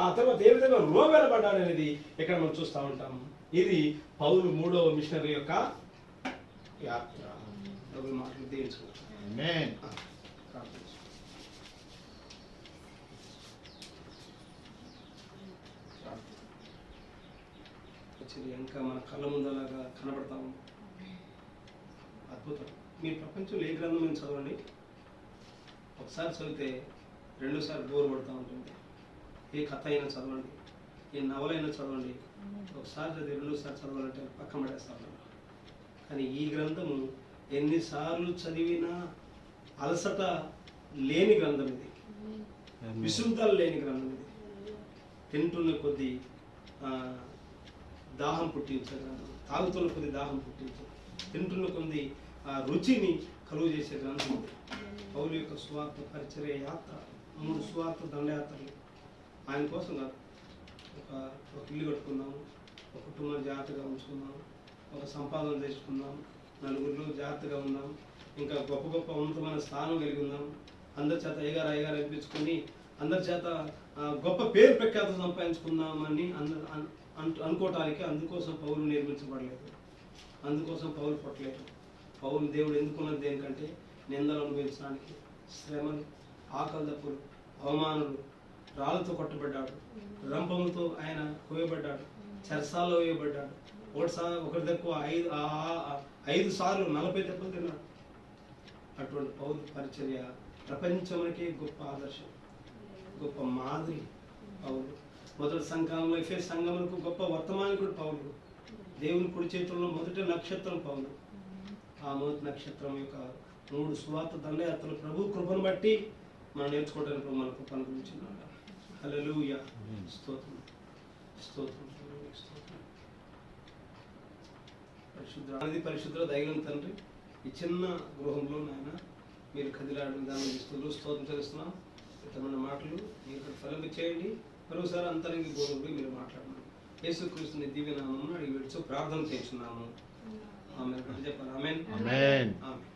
ఆ తర్వాత ఏ విధంగా రోమ్ వెళ్ళబడ్డాడు అనేది ఇక్కడ మనం చూస్తూ ఉంటాం. ఇది పౌలు 3వ మిషనరీ యొక్క యాత్ర. మాటలు దీవించుకుంటాం. ఇంకా మన కళ్ళ ముందలాగా కనబడతాము. అద్భుతం. మీరు ప్రపంచంలో ఏ గ్రంథం మీద చదవండి, ఒకసారి చదివితే 2 సార్లు బోర్ పడుతూ ఉంటుంది. ఏ కథ అయినా చదవండి, ఏ నవలైనా చదవండి, ఒకసారి చదివి 2 సార్లు చదవాలంటే పక్కన పడేస్తాను. కానీ ఈ గ్రంథము ఎన్నిసార్లు చదివినా అలసట లేని గ్రంథం ఇది, విసుంతలు లేని గ్రంథం ఇది. తింటున్న కొద్ది దాహం పుట్టించే గ్రంథం, తాగుతున్న కొద్ది దాహం పుట్టించే, తింటున్న కొద్ది రుచిని కలుగు చేసే గ్రంథం. పౌలు యొక్క సువార్త పరిచర్య యాత్ర, 3 సువార్త దండయాత్రలు. ఆయన కోసం కాదు, ఒక ఇల్లు కట్టుకున్నాము, ఒక కుటుంబం జాగ్రత్తగా ఉంచుకున్నాము, ఒక సంపాదన తెచ్చుకున్నాము, 4 జాగ్రత్తగా ఉన్నాము, ఇంకా గొప్ప గొప్ప ఉన్నతమైన స్థానం కలిగి ఉన్నాము. అందరి చేత అయ్యగారు అనిపించుకొని అందరి చేత గొప్ప పేరు ప్రఖ్యాత సంపాదించుకుందామని అనుకోవటానికి అందుకోసం పౌలు నిర్మించబడలేదు, అందుకోసం పౌలు పుట్టలేదు. పౌలు దేవుడు ఎందుకున్నది దేనికంటే నిందలు అనుభవించడానికి, శ్రమలు, ఆకలి దప్పులు, అవమానాలు, రాళ్ళతో కొట్టబడ్డాడు, రంపములతో ఆయన కోయబడ్డాడు, చెరసాల్లో వేయబడ్డాడు. ఒకటి తక్కువ 5 సార్లు 40 దెబ్బలు తిన్నాడు. అటువంటి పౌరు పరిచర్య ప్రపంచంలోకే గొప్ప ఆదర్శం, గొప్ప మాదిరి పౌరుడు. మొదటి సంఘంలో ఎఫెసు సంఘములకు గొప్ప వర్తమానికుడు పౌరుడు. దేవుని కుడి చేతుల్లో మొదటి నక్షత్రం పౌరుడు. ఆ మొదటి నక్షత్రం యొక్క 3 సువార్త దండయాత్రలు ప్రభు కృపను బట్టి మనం నేర్చుకోవడానికి మనకు పనుకున్నాడు. హల్లెలూయా, స్తోత్రం, స్తోత్రం, స్తోత్రం. పరిశుద్ధ దైవం తండ్రి, ఈ చిన్న గృహంలో నాయన మీరు కదిలాడు విధానం ఇస్తూ స్తోత్రం తెలుస్తున్నాం. ఇతమైన మాటలు మీరు ఫలం చేయండి. మరోసారి అంతరంగి గోరుడు మీరు మాట్లాడినారు. యేసుక్రీస్తుని దివ్య నామమున అడిగి విడుచు ప్రార్థన చేస్తున్నాము. ఆమేన్. చెప్పాలి ఆమేన్. ఆమేన్. ఆమేన్.